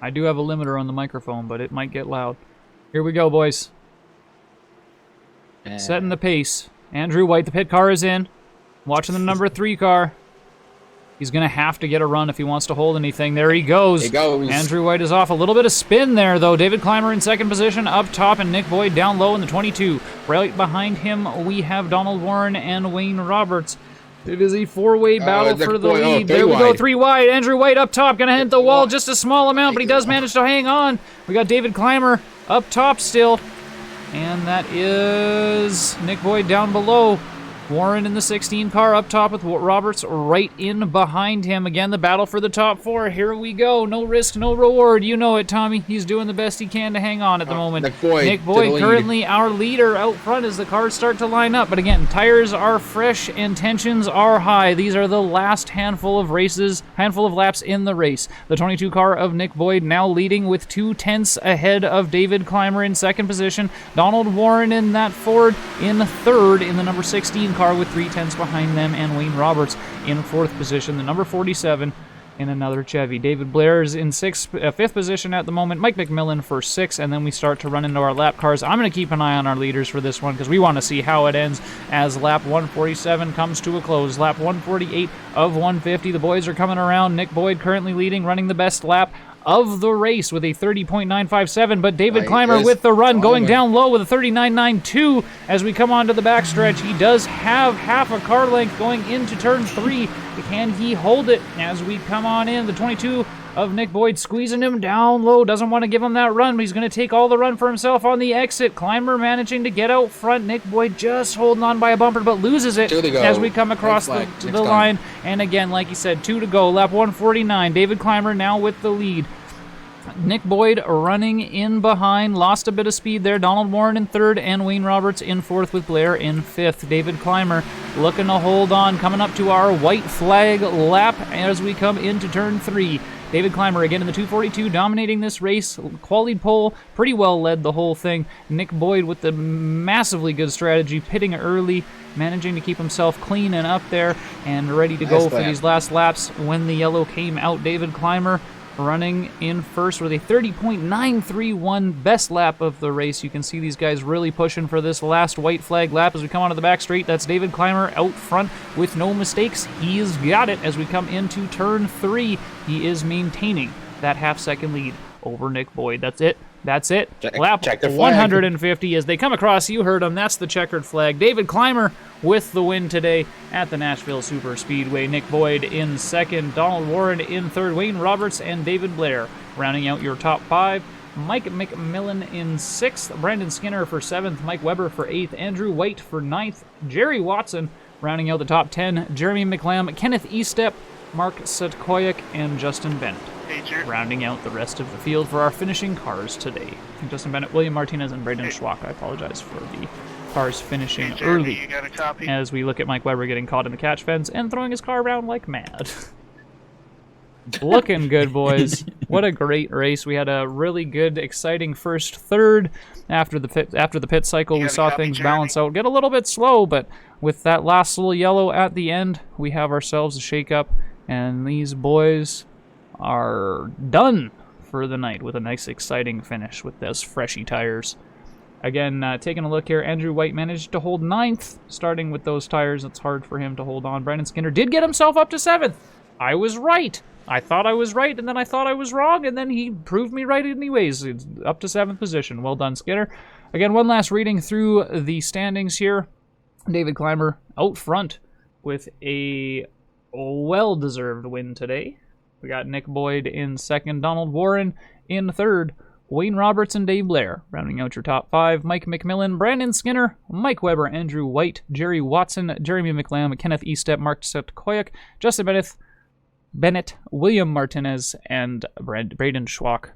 I do have a limiter on the microphone, but it might get loud. Here we go, boys. Setting the pace. Andrew White, the pit car is in. Watching the number 3 car. He's going to have to get a run if he wants to hold anything. There he goes. He goes. Andrew White is off. A little bit of spin there, though. David Clymer in second position up top, and Nick Boyd down low in the 22. Right behind him, we have Donald Warren and Wayne Roberts. It is a 4-way battle for the lead. There we go, 3 wide. Andrew White up top, going to hit the wall just a small amount, but he does manage to hang on. We got David Clymer up top still. And that is Nick Boyd down below. Warren in the 16 car up top with Roberts right in behind him. Again, the battle for the top 4. Here we go. No risk, no reward. You know it, Tommy. He's doing the best he can to hang on at the moment. Nick Boyd currently our leader out front as the cars start to line up. But again, tires are fresh and tensions are high. These are the last handful of laps in the race. The 22 car of Nick Boyd now leading with 2 tenths ahead of David Clymer in second position. Donald Warren in that Ford in third in the number 16 car with 3 tenths behind them, and Wayne Roberts in 4th position, the number 47 in another Chevy. David Blair is in 5th position at the moment, Mike McMillan for 6th, and then we start to run into our lap cars. I'm going to keep an eye on our leaders for this one because we want to see how it ends as lap 147 comes to a close. Lap 148 of 150, the boys are coming around. Nick Boyd currently leading, running the best lap of the race with a 30.957, but David Clymer with the run going down low with a 39.92 as we come onto the backstretch. He does have half a car length going into turn 3. Can he hold it as we come on in? The 22 of Nick Boyd squeezing him down low. Doesn't want to give him that run, but he's going to take all the run for himself on the exit. Clymer managing to get out front. Nick Boyd just holding on by a bumper, but loses it as we come across the line. And again, like he said, 2 to go. Lap 149. David Clymer now with the lead. Nick Boyd running in behind, lost a bit of speed there. Donald Warren in 3rd and Wayne Roberts in 4th with Blair in 5th. David Clymer looking to hold on, coming up to our white flag lap as we come into turn 3. David Clymer again in the 242, dominating this race. Quality pole, pretty well led the whole thing. Nick Boyd with the massively good strategy, pitting early, managing to keep himself clean and up there and ready to go for these last laps. When the yellow came out, David Clymer running in first with a 30.931 best lap of the race. You can see these guys really pushing for this last white flag lap as we come onto the back straight. That's David Clymer out front with no mistakes. He's got it as we come into turn 3. He is maintaining that half-second lead over Nick Boyd. That's it. That's it. Lap 150 as they come across. You heard him. That's the checkered flag. David Clymer with the win today at the Nashville Superspeedway. Nick Boyd in 2nd. Donald Warren in 3rd. Wayne Roberts and David Blair rounding out your top 5. Mike McMillan in 6th. Brandon Skinner for 7th. Mike Weber for 8th. Andrew White for 9th. Jerry Watson rounding out the top 10. Jeremy McLam, Kenneth Estep, Mark Sutkoyak, and Justin Bennett rounding out the rest of the field for our finishing cars today. Justin Bennett, William Martinez, and Braden Schwach. I apologize for the cars finishing early as we look at Mike Weber getting caught in the catch fence and throwing his car around like mad. Looking good, boys. What a great race. We had a really good, exciting first third. After the pit cycle, we saw things balance out, get a little bit slow, but with that last little yellow at the end, we have ourselves a shake-up, and these boys are done for the night with a nice, exciting finish with those freshy tires. Again, taking a look here, Andrew White managed to hold 9th, starting with those tires. It's hard for him to hold on. Brandon Skinner did get himself up to 7th. I was right. I thought I was right, and then I thought I was wrong, and then he proved me right anyways. It's up to 7th position. Well done, Skinner. Again, one last reading through the standings here. David Clymer out front with a well-deserved win today. We got Nick Boyd in 2nd, Donald Warren in 3rd, Wayne Roberts and Dave Blair rounding out your top 5. Mike McMillan, Brandon Skinner, Mike Weber, Andrew White, Jerry Watson, Jeremy McLam, Kenneth Estep, Mark Setkoyak, Justin Bennett, William Martinez, and Braden Schwach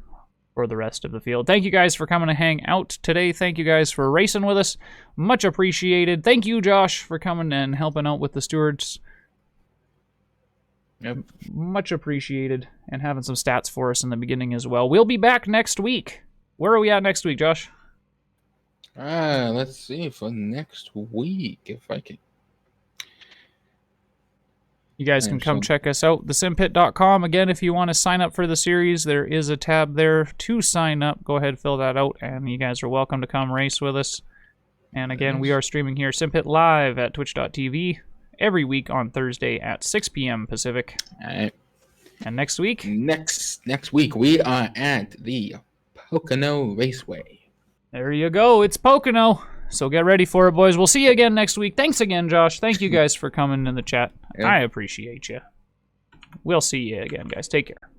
for the rest of the field. Thank you guys for coming to hang out today. Thank you guys for racing with us. Much appreciated. Thank you, Josh, for coming and helping out with the stewards. Yep. Much appreciated, and having some stats for us in the beginning as well. We'll be back next week. Where are we at next week, Josh? Let's see for next week if I can. You guys can come check us out, thesimpit.com. Again, if you want to sign up for the series, there is a tab there to sign up. Go ahead, fill that out, and you guys are welcome to come race with us. And again, we are streaming here, Simpit live at twitch.tv every week on Thursday at 6 p.m. Pacific. All right. And next week? Next week, we are at the Pocono Raceway. There you go. It's Pocono. So get ready for it, boys. We'll see you again next week. Thanks again, Josh. Thank you guys for coming in the chat. Yep. I appreciate you. We'll see you again, guys. Take care.